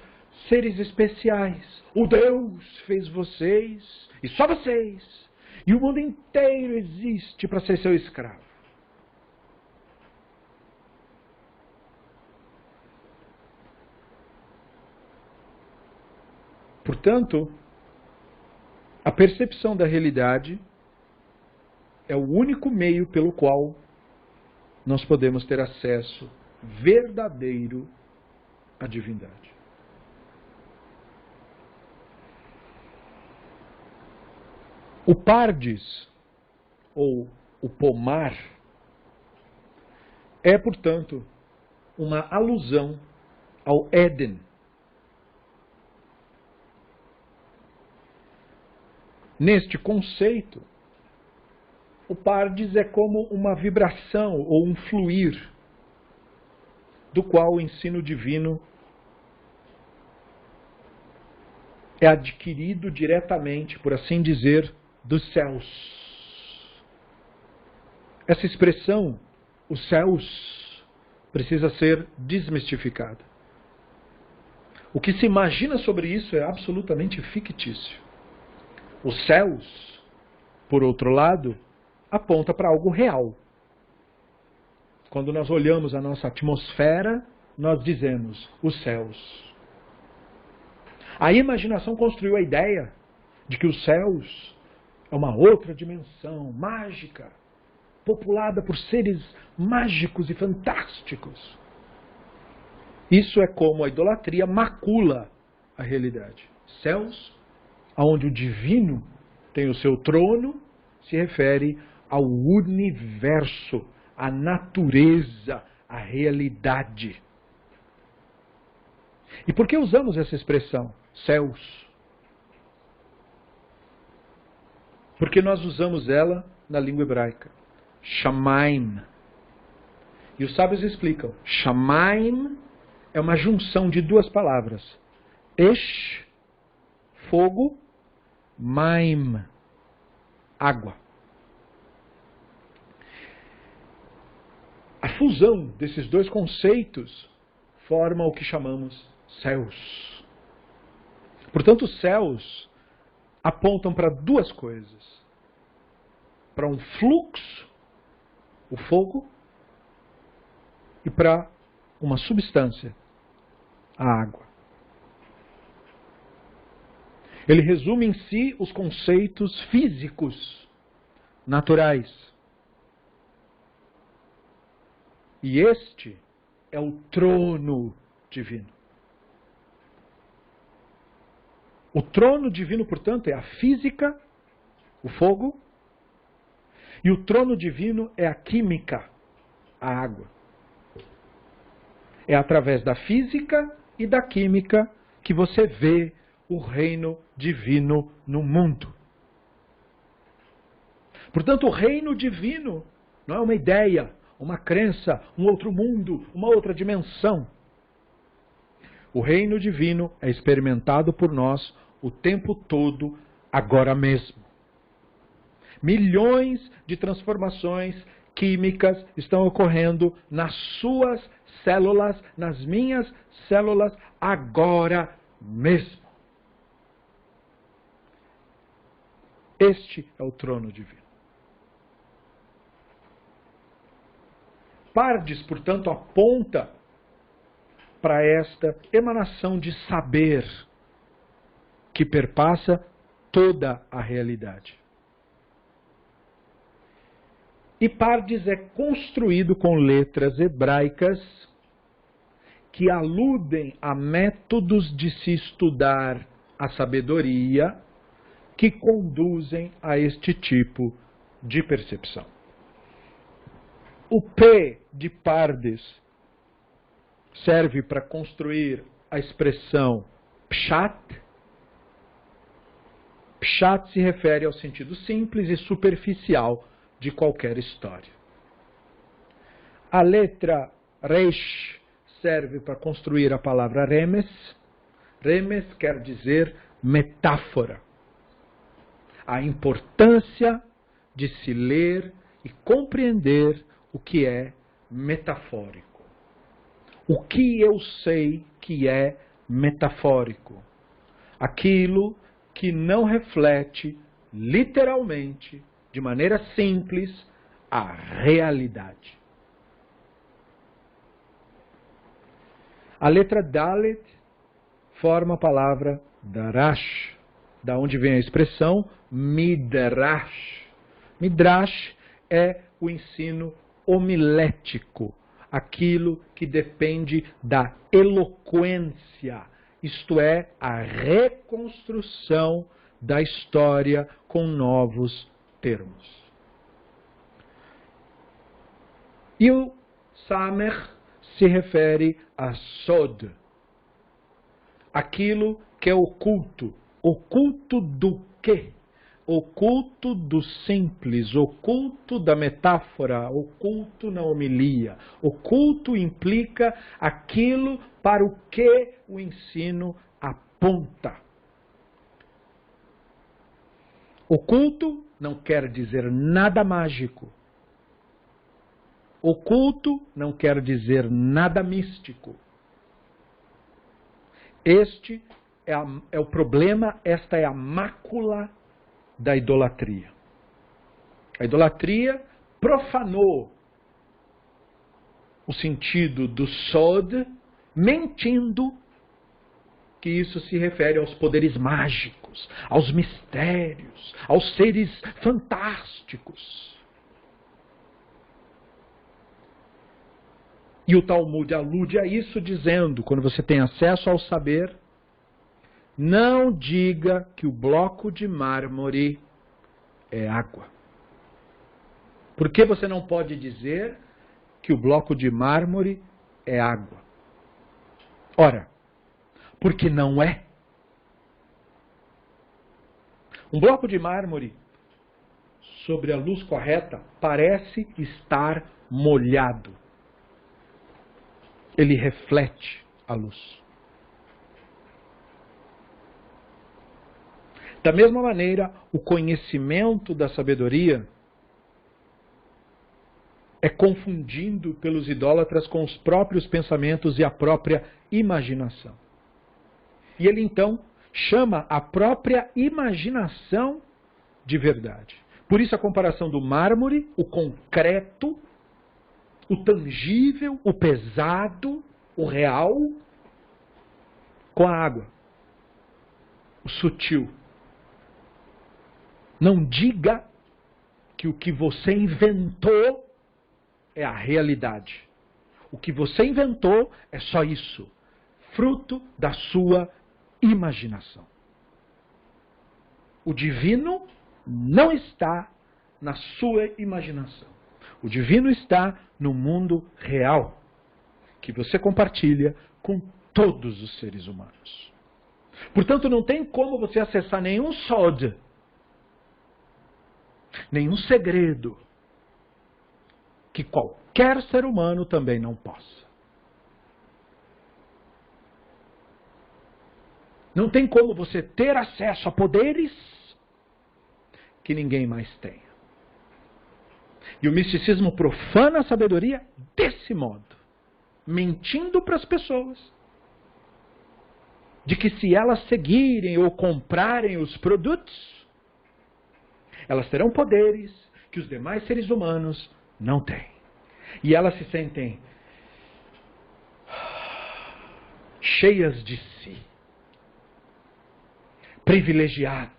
seres especiais, o Deus fez vocês, e só vocês, e o mundo inteiro existe para ser seu escravo. Portanto, a percepção da realidade é o único meio pelo qual nós podemos ter acesso verdadeiro à divindade. O Pardes, ou o pomar, é, portanto, uma alusão ao Éden. Neste conceito, o Pardes é como uma vibração ou um fluir, do qual o ensino divino é adquirido diretamente, por assim dizer, dos céus. Essa expressão, os céus, precisa ser desmistificada. O que se imagina sobre isso é absolutamente fictício. Os céus, por outro lado, aponta para algo real. Quando nós olhamos a nossa atmosfera, nós dizemos os céus. A imaginação construiu a ideia de que os céus é uma outra dimensão mágica, populada por seres mágicos e fantásticos. Isso é como a idolatria macula a realidade. Céus, onde o divino tem o seu trono, se refere ao universo, à natureza, à realidade. E por que usamos essa expressão, céus? Porque nós usamos ela na língua hebraica. Shamaim. E os sábios explicam. Shamaim é uma junção de duas palavras. Esh, fogo, maim, água. A fusão desses dois conceitos forma o que chamamos céus. Portanto, os céus apontam para duas coisas. Para um fluxo, o fogo, e para uma substância, a água. Ele resume em si os conceitos físicos, naturais. E este é o trono divino. O trono divino, portanto, é a física, o fogo, e o trono divino é a química, a água. É através da física e da química que você vê o reino divino no mundo. Portanto, o reino divino não é uma ideia, uma crença, um outro mundo, uma outra dimensão. O reino divino é experimentado por nós o tempo todo, agora mesmo. Milhões de transformações químicas estão ocorrendo nas suas células, nas minhas células, agora mesmo. Este é o trono divino. Pardes, portanto, aponta para esta emanação de saber que perpassa toda a realidade. E Pardes é construído com letras hebraicas que aludem a métodos de se estudar a sabedoria que conduzem a este tipo de percepção. O P de Pardes serve para construir a expressão pshat. Pshat se refere ao sentido simples e superficial de qualquer história. A letra Reish serve para construir a palavra remes. Remes quer dizer metáfora. A importância de se ler e compreender o que é metafórico. O que eu sei que é metafórico? Aquilo que não reflete literalmente, de maneira simples, a realidade. A letra Dalet forma a palavra Darash, da onde vem a expressão Midrash. Midrash é o ensino homilético, aquilo que depende da eloquência, isto é, a reconstrução da história com novos termos. E o Samer se refere a Sod, aquilo que é oculto. Oculto do quê? Oculto do simples, oculto da metáfora, oculto na homilia. Oculto implica aquilo para o que o ensino aponta. Oculto não quer dizer nada mágico. Oculto não quer dizer nada místico. Este é o problema, esta é a mácula da idolatria. A idolatria profanou o sentido do sod, mentindo que isso se refere aos poderes mágicos, aos mistérios, aos seres fantásticos. E o Talmud alude a isso dizendo, quando você tem acesso ao saber, não diga que o bloco de mármore é água. Por que você não pode dizer que o bloco de mármore é água? Ora, porque não é. Um bloco de mármore, sobre a luz correta, parece estar molhado. Ele reflete a luz. Da mesma maneira, o conhecimento da sabedoria é confundido pelos idólatras com os próprios pensamentos e a própria imaginação. E ele então chama a própria imaginação de verdade. Por isso a comparação do mármore, o concreto, o tangível, o pesado, o real, com a água, o sutil. Não diga que o que você inventou é a realidade. O que você inventou é só isso, fruto da sua imaginação. O divino não está na sua imaginação. O divino está no mundo real, que você compartilha com todos os seres humanos. Portanto, não tem como você acessar nenhum sod, nenhum segredo, que qualquer ser humano também não possa. Não tem como você ter acesso a poderes que ninguém mais tenha. E o misticismo profana a sabedoria desse modo, mentindo para as pessoas, de que se elas seguirem ou comprarem os produtos, elas terão poderes que os demais seres humanos não têm. E elas se sentem cheias de si, privilegiadas,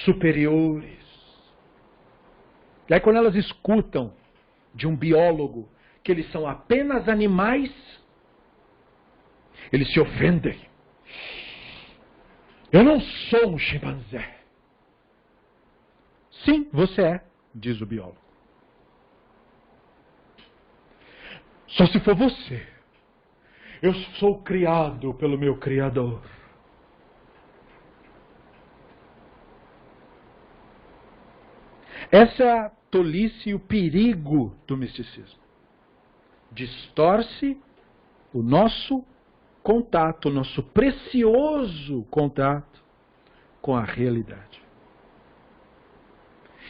superiores. E aí quando elas escutam de um biólogo que eles são apenas animais, eles se ofendem. Eu não sou um chimpanzé. Sim, você é, diz o biólogo. Só se for você. Eu sou criado pelo meu Criador. Essa é a tolice e o perigo do misticismo. Distorce o nosso contato, o nosso precioso contato com a realidade.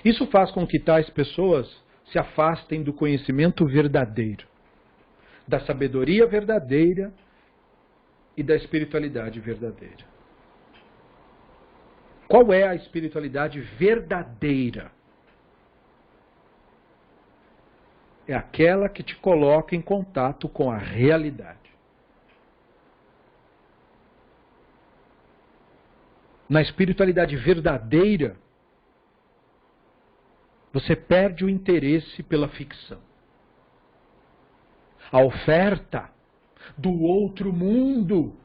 Isso faz com que tais pessoas se afastem do conhecimento verdadeiro, da sabedoria verdadeira e da espiritualidade verdadeira. Qual é a espiritualidade verdadeira? É aquela que te coloca em contato com a realidade. Na espiritualidade verdadeira, você perde o interesse pela ficção. A oferta do outro mundo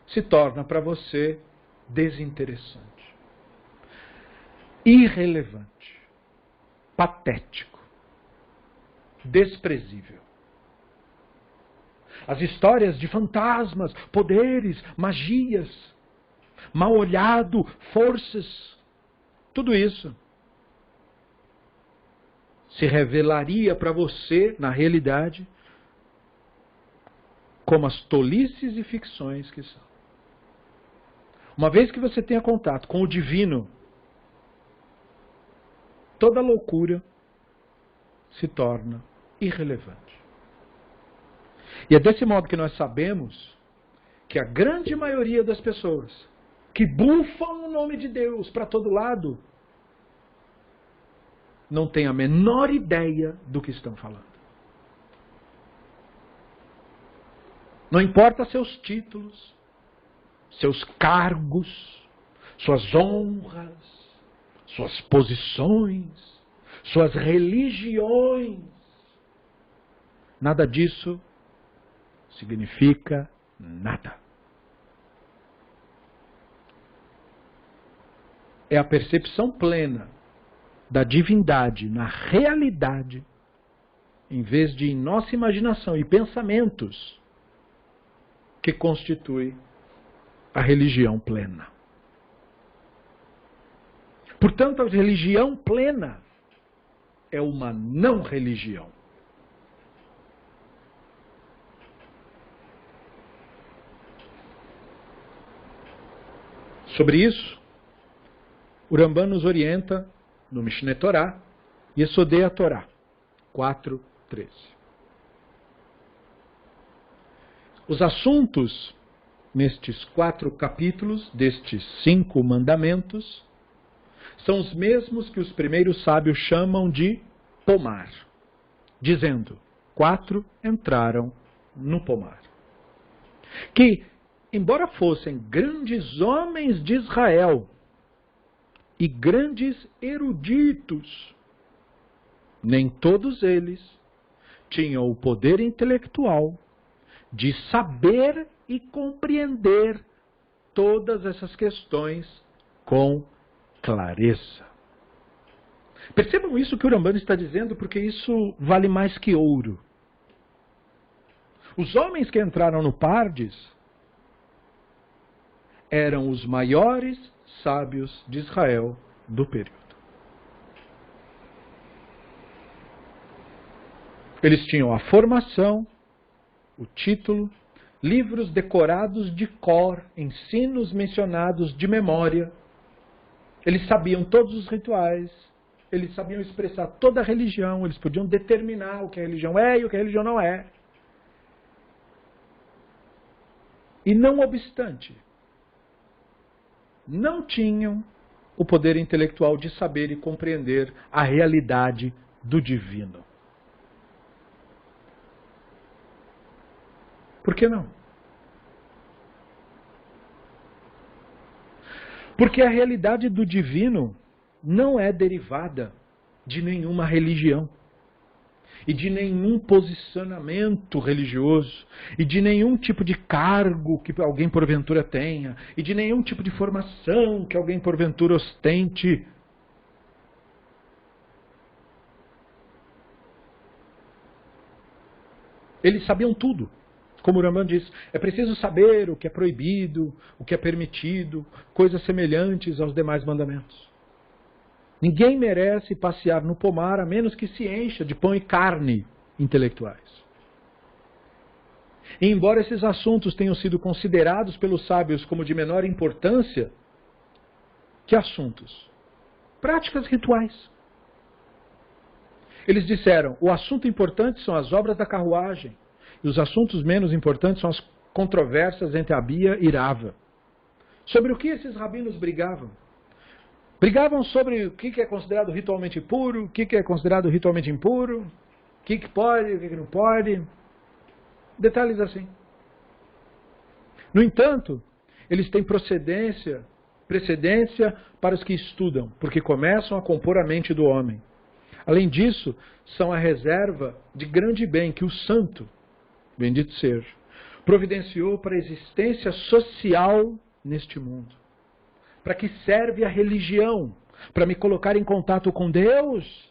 se torna para você desinteressante, irrelevante, patético, desprezível. As histórias de fantasmas, poderes, magias, mal olhado, forças, tudo isso se revelaria para você, na realidade, como as tolices e ficções que são. Uma vez que você tenha contato com o divino, toda loucura se torna irrelevante. E é desse modo que nós sabemos que a grande maioria das pessoas que bufam o nome de Deus para todo lado não tem a menor ideia do que estão falando. Não importa seus títulos, seus cargos, suas honras, suas posições, suas religiões. Nada disso significa nada. É a percepção plena da divindade na realidade, em vez de em nossa imaginação e pensamentos, que constitui a religião plena. Portanto, a religião plena é uma não religião. Sobre isso, o Rambam nos orienta no Mishneh Torah, Yesodei HaTorah 4:13. Os assuntos nestes 4 capítulos, destes 5 mandamentos, são os mesmos que os primeiros sábios chamam de pomar, dizendo, 4 entraram no pomar. Que, embora fossem grandes homens de Israel e grandes eruditos, nem todos eles tinham o poder intelectual de saber e compreender todas essas questões com clareza. Percebam isso que o Rambam está dizendo, porque isso vale mais que ouro. Os homens que entraram no Pardes eram os maiores sábios de Israel do período. Eles tinham a formação, o título, livros decorados de cor, ensinos mencionados de memória. Eles sabiam todos os rituais, eles sabiam expressar toda a religião, eles podiam determinar o que a religião é e o que a religião não é. E não obstante, não tinham o poder intelectual de saber e compreender a realidade do divino. Por que não? Porque a realidade do divino não é derivada de nenhuma religião, e de nenhum posicionamento religioso, e de nenhum tipo de cargo que alguém porventura tenha, e de nenhum tipo de formação que alguém porventura ostente. Eles sabiam tudo. Como o Rambam diz, é preciso saber o que é proibido, o que é permitido, coisas semelhantes aos demais mandamentos. Ninguém merece passear no pomar a menos que se encha de pão e carne intelectuais. E embora esses assuntos tenham sido considerados pelos sábios como de menor importância, que assuntos? Práticas rituais. Eles disseram, o assunto importante são as obras da carruagem, e os assuntos menos importantes são as controvérsias entre Abia e Rava. Sobre o que esses rabinos brigavam? Brigavam sobre o que é considerado ritualmente puro, o que é considerado ritualmente impuro, o que pode, o que não pode. Detalhes assim. No entanto, eles têm precedência para os que estudam, porque começam a compor a mente do homem. Além disso, são a reserva de grande bem que o santo, bendito seja, providenciou para a existência social neste mundo. Para que serve a religião? Para me colocar em contato com Deus?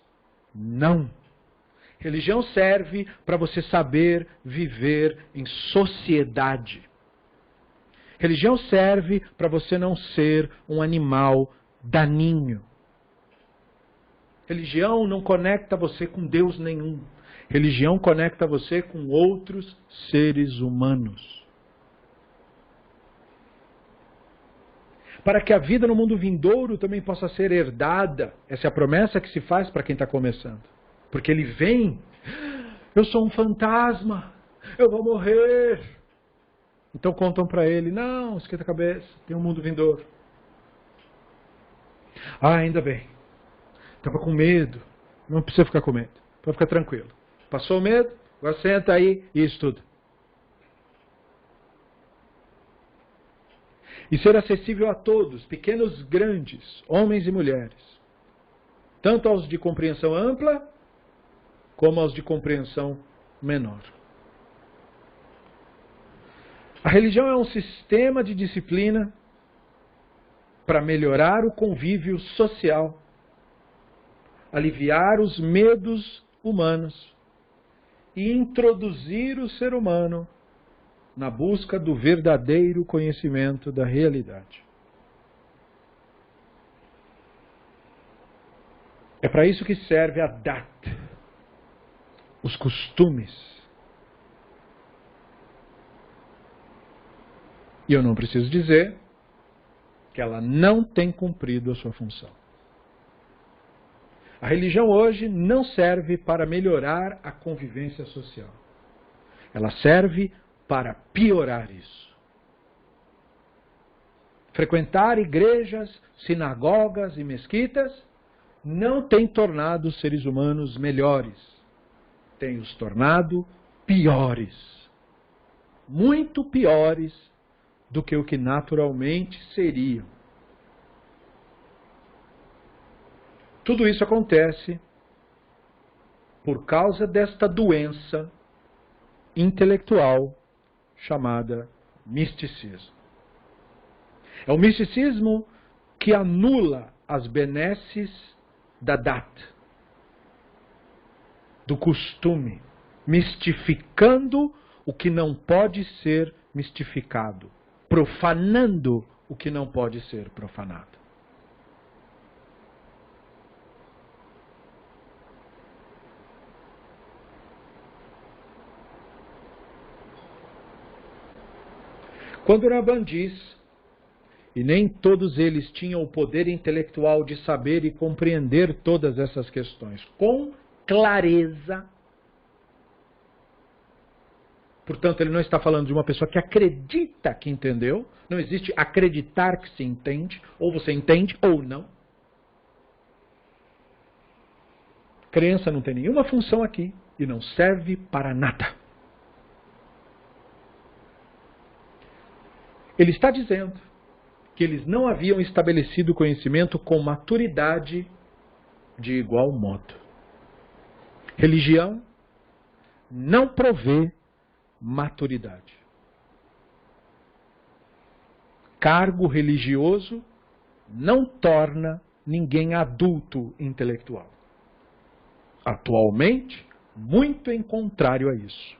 Não. Religião serve para você saber viver em sociedade. Religião serve para você não ser um animal daninho. Religião não conecta você com Deus nenhum. Religião conecta você com outros seres humanos. para que a vida no mundo vindouro também possa ser herdada. Essa é a promessa que se faz para quem está começando. Porque ele vem, eu sou um fantasma, eu vou morrer. Então contam para ele, não, esquenta a cabeça, tem um mundo vindouro. Ah, ainda bem, estava com medo, não precisa ficar com medo, pode ficar tranquilo. Passou o medo, agora senta aí e estuda. E ser acessível a todos, pequenos, grandes, homens e mulheres. Tanto aos de compreensão ampla, como aos de compreensão menor. A religião é um sistema de disciplina para melhorar o convívio social, aliviar os medos humanos e introduzir o ser humano na busca do verdadeiro conhecimento da realidade. É para isso que serve a dat, os costumes. E eu não preciso dizer que ela não tem cumprido a sua função. A religião hoje não serve para melhorar a convivência social. Ela serve para piorar isso. Frequentar igrejas, sinagogas e mesquitas não tem tornado os seres humanos melhores. Tem os tornado piores. Muito piores do que o que naturalmente seriam. Tudo isso acontece por causa desta doença intelectual chamada misticismo. É o misticismo que anula as benesses da dat, do costume, mistificando o que não pode ser mistificado, profanando o que não pode ser profanado. Quando Ramban diz, e nem todos eles tinham o poder intelectual de saber e compreender todas essas questões com clareza. Portanto, ele não está falando de uma pessoa que acredita que entendeu. Não existe acreditar que se entende. Ou você entende ou não. Crença não tem nenhuma função aqui e não serve para nada. Ele está dizendo que eles não haviam estabelecido o conhecimento com maturidade de igual modo. Religião não provê maturidade. Cargo religioso não torna ninguém adulto intelectual. Atualmente, muito em contrário a isso.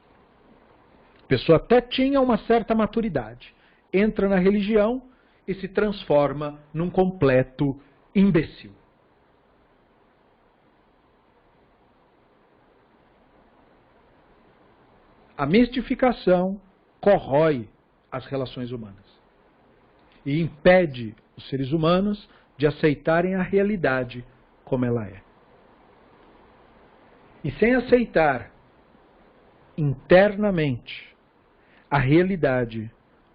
A pessoa até tinha uma certa maturidade, entra na religião e se transforma num completo imbecil. A mistificação corrói as relações humanas e impede os seres humanos de aceitarem a realidade como ela é. E sem aceitar internamente a realidade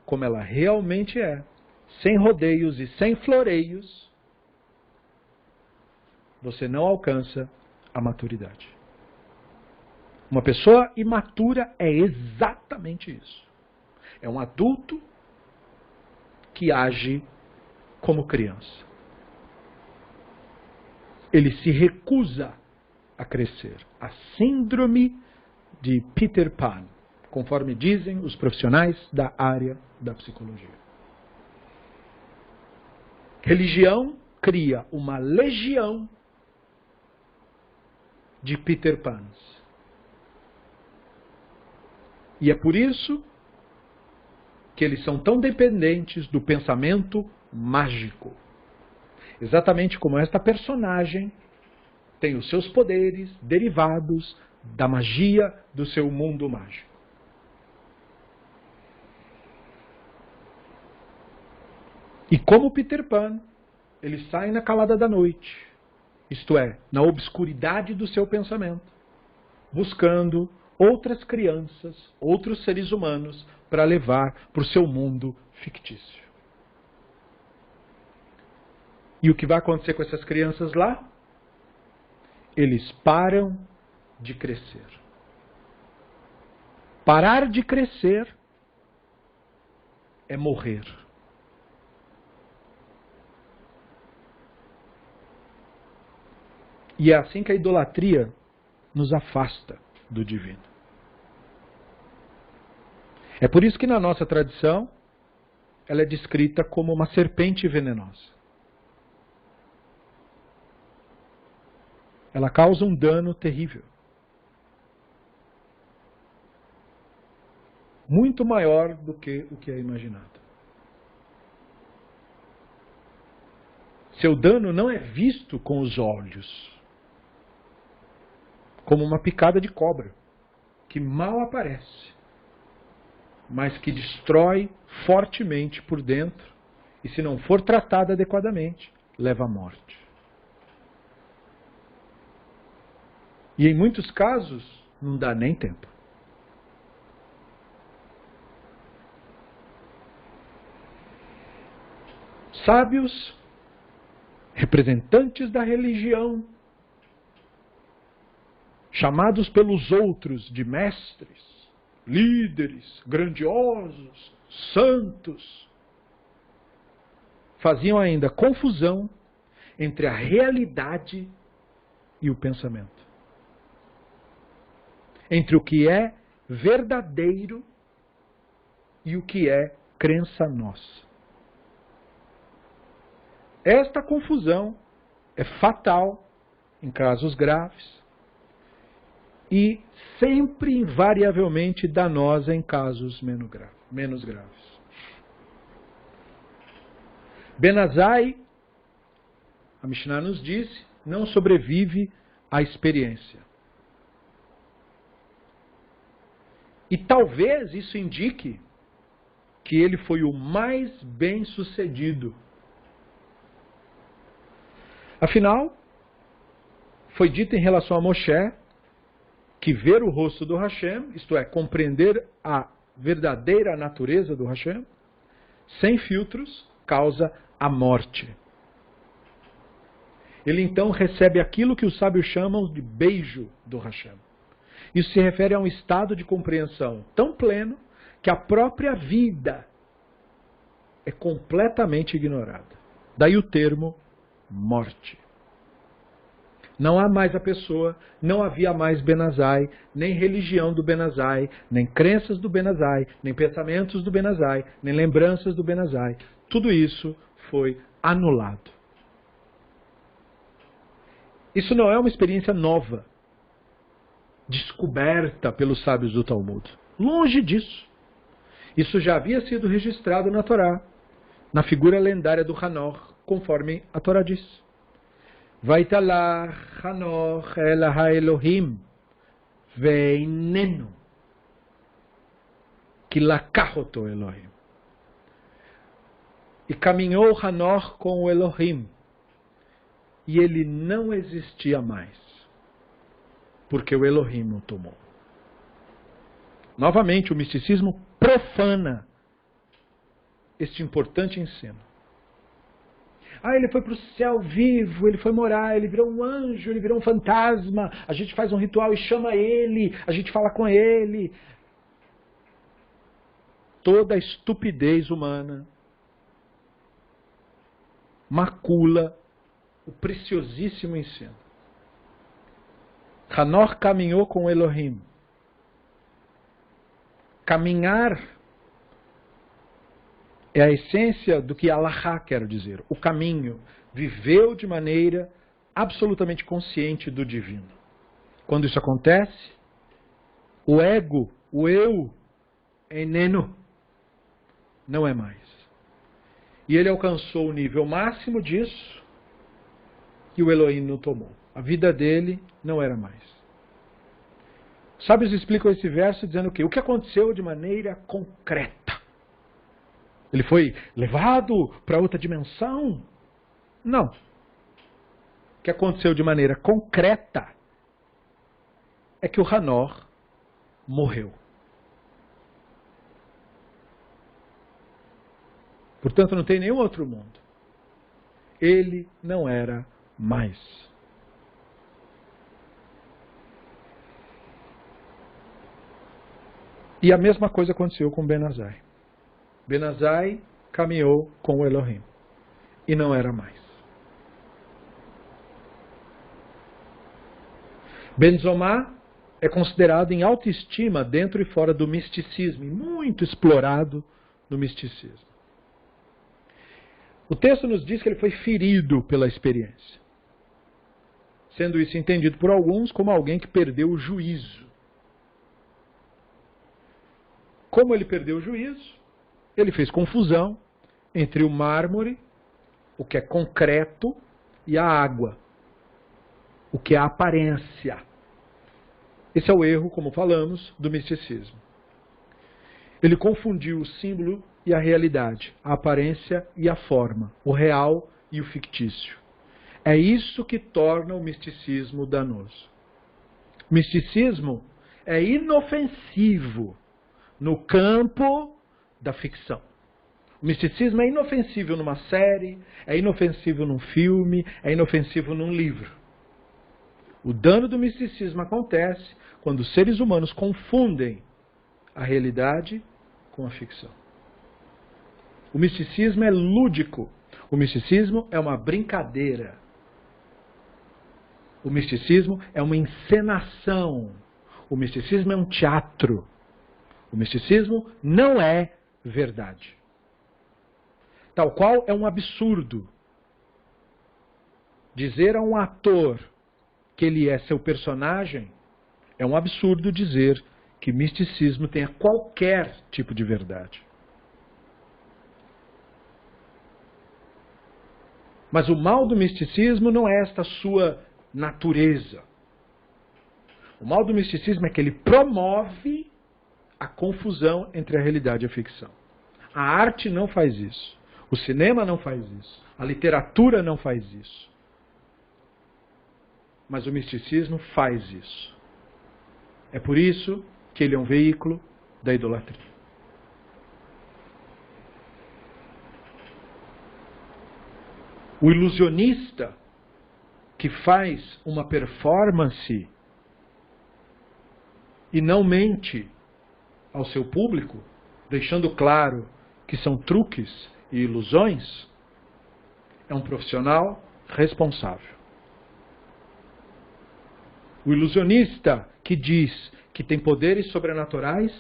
como ela realmente é, sem rodeios e sem floreios, você não alcança a maturidade. Uma pessoa imatura é exatamente isso. É um adulto que age como criança. Ele se recusa a crescer. A síndrome de Peter Pan, conforme dizem os profissionais da área da psicologia. Religião cria uma legião de Peter Pans. E é por isso que eles são tão dependentes do pensamento mágico. Exatamente como esta personagem tem os seus poderes derivados da magia do seu mundo mágico. E como Peter Pan, ele sai na calada da noite, isto é, na obscuridade do seu pensamento, buscando outras crianças, outros seres humanos, para levar para o seu mundo fictício. E o que vai acontecer com essas crianças lá? Eles param de crescer. Parar de crescer é morrer. E é assim que a idolatria nos afasta do divino. É por isso que na nossa tradição ela é descrita como uma serpente venenosa. Ela causa um dano terrível. Muito maior do que o que é imaginado. Seu dano não é visto com os olhos, como uma picada de cobra, que mal aparece, mas que destrói fortemente por dentro, e se não for tratada adequadamente, leva à morte. E em muitos casos, não dá nem tempo. Sábios, representantes da religião, chamados pelos outros de mestres, líderes, grandiosos, santos, faziam ainda confusão entre a realidade e o pensamento. Entre o que é verdadeiro e o que é crença nossa. Esta confusão é fatal em casos graves e sempre invariavelmente danosa em casos menos graves. Ben-Azai, a Mishnah nos disse, não sobrevive à experiência. E talvez isso indique que ele foi o mais bem-sucedido. Afinal, foi dito em relação a Moshe que ver o rosto do Hashem, isto é, compreender a verdadeira natureza do Hashem, sem filtros, causa a morte. Ele então recebe aquilo que os sábios chamam de beijo do Hashem. Isso se refere a um estado de compreensão tão pleno que a própria vida é completamente ignorada. Daí o termo morte. Não há mais a pessoa, não havia mais Ben-Azai, nem religião do Ben-Azai, nem crenças do Ben-Azai, nem pensamentos do Ben-Azai, nem lembranças do Ben-Azai. Tudo isso foi anulado. Isso não é uma experiência nova, descoberta pelos sábios do Talmud. Longe disso. Isso já havia sido registrado na Torá, na figura lendária do Hanor, conforme a Torá diz. Vaitalach Hanor el ha-Elohim veinenu ki lakachoto Elohim. E caminhou Hanor com o Elohim, e ele não existia mais, porque o Elohim o tomou. Novamente, o misticismo profana este importante ensino. Ele foi para o céu vivo, ele foi morar, ele virou um anjo, ele virou um fantasma, a gente faz um ritual e chama ele, a gente fala com ele. Toda a estupidez humana macula o preciosíssimo ensino. Hanor caminhou com Elohim. Caminhar é a essência do que Alahá quer dizer. O caminho. Viveu de maneira absolutamente consciente do divino. Quando isso acontece, o ego, o eu, eneno, não é mais. E ele alcançou o nível máximo disso e o Elohim não tomou. A vida dele não era mais. Sábios explicam esse verso dizendo o quê? O que aconteceu de maneira concreta. Ele foi levado para outra dimensão? Não. O que aconteceu de maneira concreta é que o Hanor morreu. Portanto, não tem nenhum outro mundo. Ele não era mais. E a mesma coisa aconteceu com Ben Azai. Ben Azai caminhou com o Elohim e não era mais. Ben Zomá é considerado em alta estima dentro e fora do misticismo, e muito explorado no misticismo. O texto nos diz que ele foi ferido pela experiência, sendo isso entendido por alguns como alguém que perdeu o juízo. Como ele perdeu o juízo, ele fez confusão entre o mármore, o que é concreto, e a água, o que é a aparência. Esse é o erro, como falamos, do misticismo. Ele confundiu o símbolo e a realidade, a aparência e a forma, o real e o fictício. É isso que torna o misticismo danoso. O misticismo é inofensivo no campo da ficção. O misticismo é inofensivo numa série, é inofensivo num filme, é inofensivo num livro. O dano do misticismo acontece quando os seres humanos confundem a realidade com a ficção. O misticismo é lúdico. O misticismo é uma brincadeira. O misticismo é uma encenação. O misticismo é um teatro. O misticismo não é verdade. Tal qual é um absurdo dizer a um ator que ele é seu personagem, é um absurdo dizer que misticismo tenha qualquer tipo de verdade. Mas o mal do misticismo não é esta sua natureza. O mal do misticismo é que ele promove a confusão entre a realidade e a ficção. A arte não faz isso. O cinema não faz isso. A literatura não faz isso. Mas o misticismo faz isso. É por isso que ele é um veículo da idolatria. O ilusionista que faz uma performance e não mente ao seu público, deixando claro que são truques e ilusões, é um profissional responsável. O ilusionista que diz que tem poderes sobrenaturais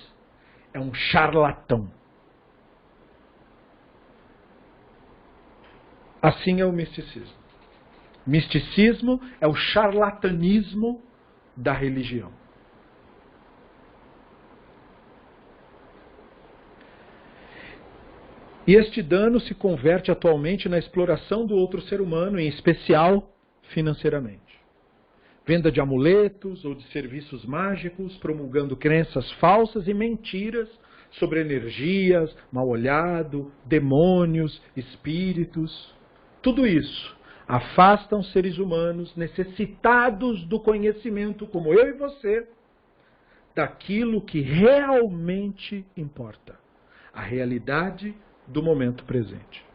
é um charlatão. Assim é o misticismo. Misticismo é o charlatanismo da religião. E este dano se converte atualmente na exploração do outro ser humano, em especial financeiramente. Venda de amuletos ou de serviços mágicos, promulgando crenças falsas e mentiras sobre energias, mal-olhado, demônios, espíritos. Tudo isso afastam seres humanos necessitados do conhecimento, como eu e você, daquilo que realmente importa, a realidade do momento presente.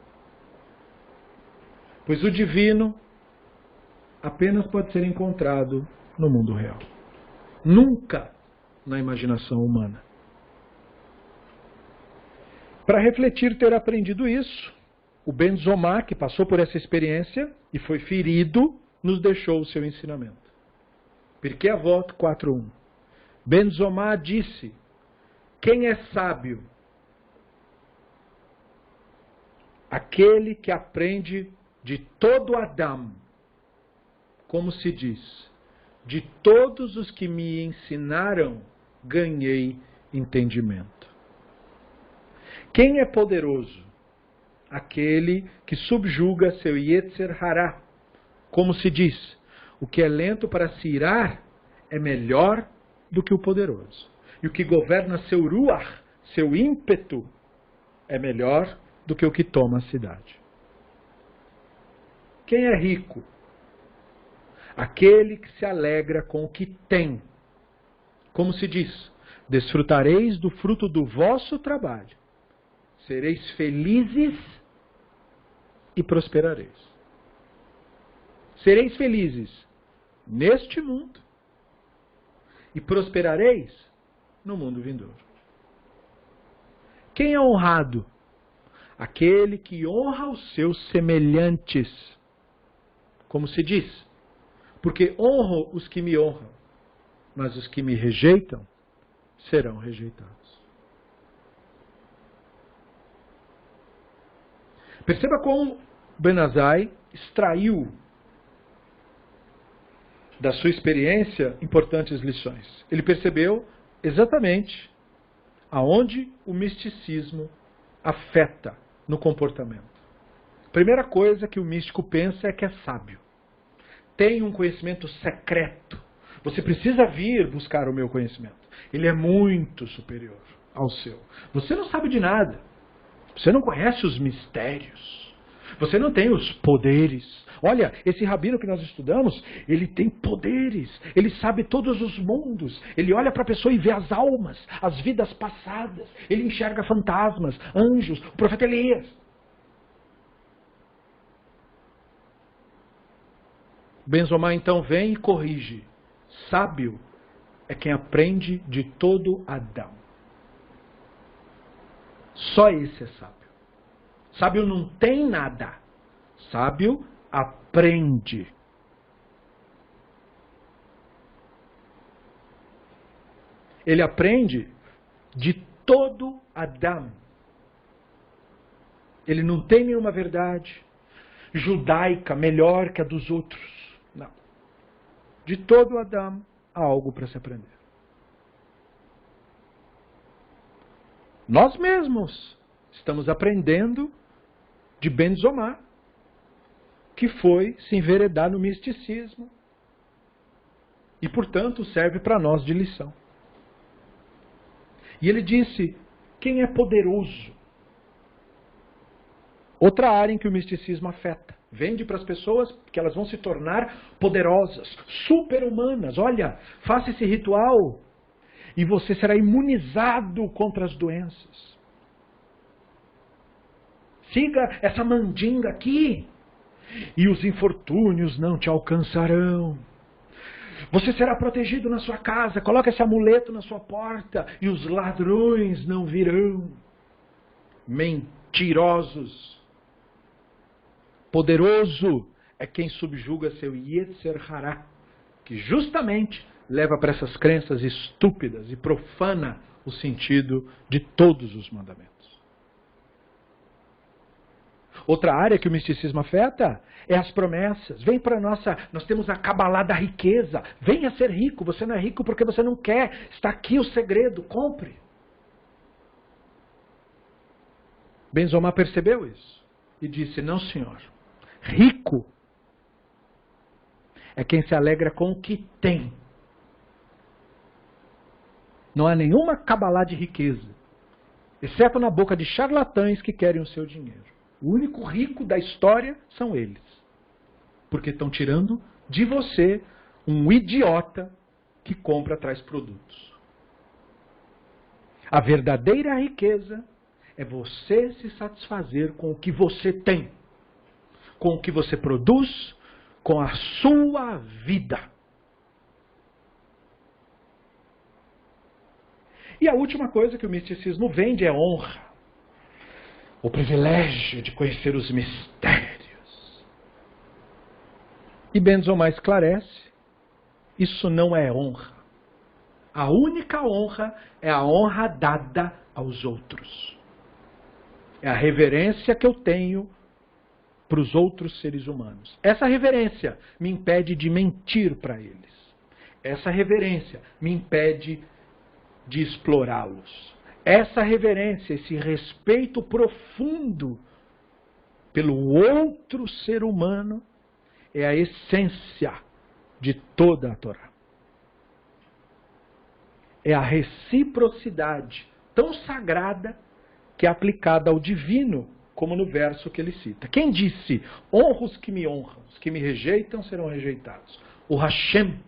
Pois o divino apenas pode ser encontrado no mundo real. Nunca na imaginação humana. Para refletir ter aprendido isso, o Ben Zomá, que passou por essa experiência e foi ferido, nos deixou o seu ensinamento. Pirkei Avot 4.1. Ben Zomá disse: quem é sábio? Aquele que aprende de todo Adam, como se diz, de todos os que me ensinaram, ganhei entendimento. Quem é poderoso? Aquele que subjuga seu Yetzer Hará, como se diz, o que é lento para se irar é melhor do que o poderoso. E o que governa seu Ruach, seu ímpeto, é melhor do que o que toma a cidade. Quem é rico? Aquele que se alegra com o que tem. Como se diz, desfrutareis do fruto do vosso trabalho, sereis felizes e prosperareis. Sereis felizes neste mundo e prosperareis no mundo vindouro. Quem é honrado? Aquele que honra os seus semelhantes. Como se diz, porque honro os que me honram, mas os que me rejeitam serão rejeitados. Perceba como Ben Azai extraiu da sua experiência importantes lições. Ele percebeu exatamente aonde o misticismo afeta no comportamento. Primeira coisa que o místico pensa é que é sábio. Tem um conhecimento secreto. Você precisa vir buscar o meu conhecimento. Ele é muito superior ao seu. Você não sabe de nada. Você não conhece os mistérios. Você não tem os poderes. Olha, esse rabino que nós estudamos, ele tem poderes. Ele sabe todos os mundos. Ele olha para a pessoa e vê as almas, as vidas passadas. Ele enxerga fantasmas, anjos, o profeta Elias. Benzomar então vem e corrige. Sábio é quem aprende de todo Adão. Só esse é sábio. Sábio não tem nada. Sábio aprende. Ele aprende de todo Adão. Ele não tem nenhuma verdade judaica melhor que a dos outros. Não. De todo Adão há algo para se aprender. Nós mesmos estamos aprendendo de Benzomar, que foi se enveredar no misticismo e, portanto, serve para nós de lição. E ele disse, quem é poderoso? Outra área em que o misticismo afeta. Vende para as pessoas que elas vão se tornar poderosas, super-humanas. Olha, faça esse ritual e você será imunizado contra as doenças. Siga essa mandinga aqui e os infortúnios não te alcançarão. Você será protegido na sua casa, coloque esse amuleto na sua porta e os ladrões não virão. Mentirosos. Poderoso é quem subjuga seu Yetzer Hará, que justamente leva para essas crenças estúpidas e profana o sentido de todos os mandamentos. Outra área que o misticismo afeta é as promessas. Vem para nós temos a Cabalá da riqueza. Venha ser rico, você não é rico porque você não quer. Está aqui o segredo, compre. Benzomar percebeu isso e disse, não senhor, rico é quem se alegra com o que tem. Não há nenhuma Cabalá de riqueza, exceto na boca de charlatães que querem o seu dinheiro. O único rico da história são eles. Porque estão tirando de você um idiota que compra traz produtos. A verdadeira riqueza é você se satisfazer com o que você tem. Com o que você produz, com a sua vida. E a última coisa que o misticismo vende é honra. O privilégio de conhecer os mistérios. E Benzomar esclarece, isso não é honra. A única honra é a honra dada aos outros. É a reverência que eu tenho para os outros seres humanos. Essa reverência me impede de mentir para eles. Essa reverência me impede de explorá-los. Essa reverência, esse respeito profundo pelo outro ser humano é a essência de toda a Torá. É a reciprocidade tão sagrada que é aplicada ao divino como no verso que ele cita. Quem disse, honra os que me honram, os que me rejeitam serão rejeitados? O Hashem.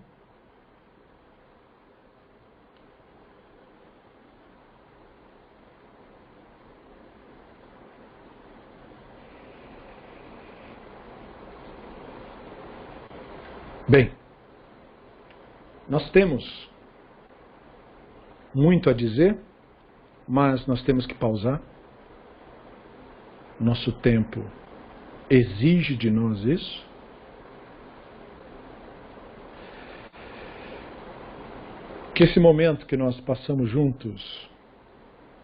Bem, nós temos muito a dizer, mas nós temos que pausar. Nosso tempo exige de nós isso. Que esse momento que nós passamos juntos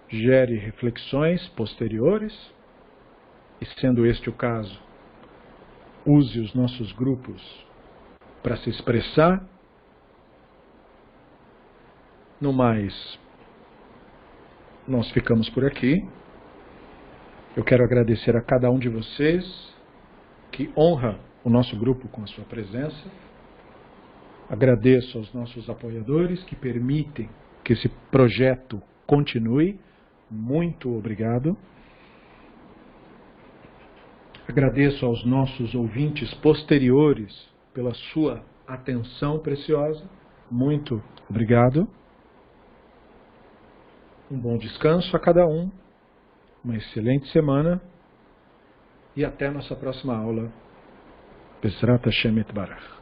gere reflexões posteriores, e sendo este o caso, use os nossos grupos para se expressar. No mais, nós ficamos por aqui. Eu quero agradecer a cada um de vocês que honra o nosso grupo com a sua presença. Agradeço aos nossos apoiadores que permitem que esse projeto continue. Muito obrigado. Agradeço aos nossos ouvintes posteriores pela sua atenção preciosa. Muito obrigado. Um bom descanso a cada um. Uma excelente semana. E até a nossa próxima aula. Bezrat Hashem Yitbarach.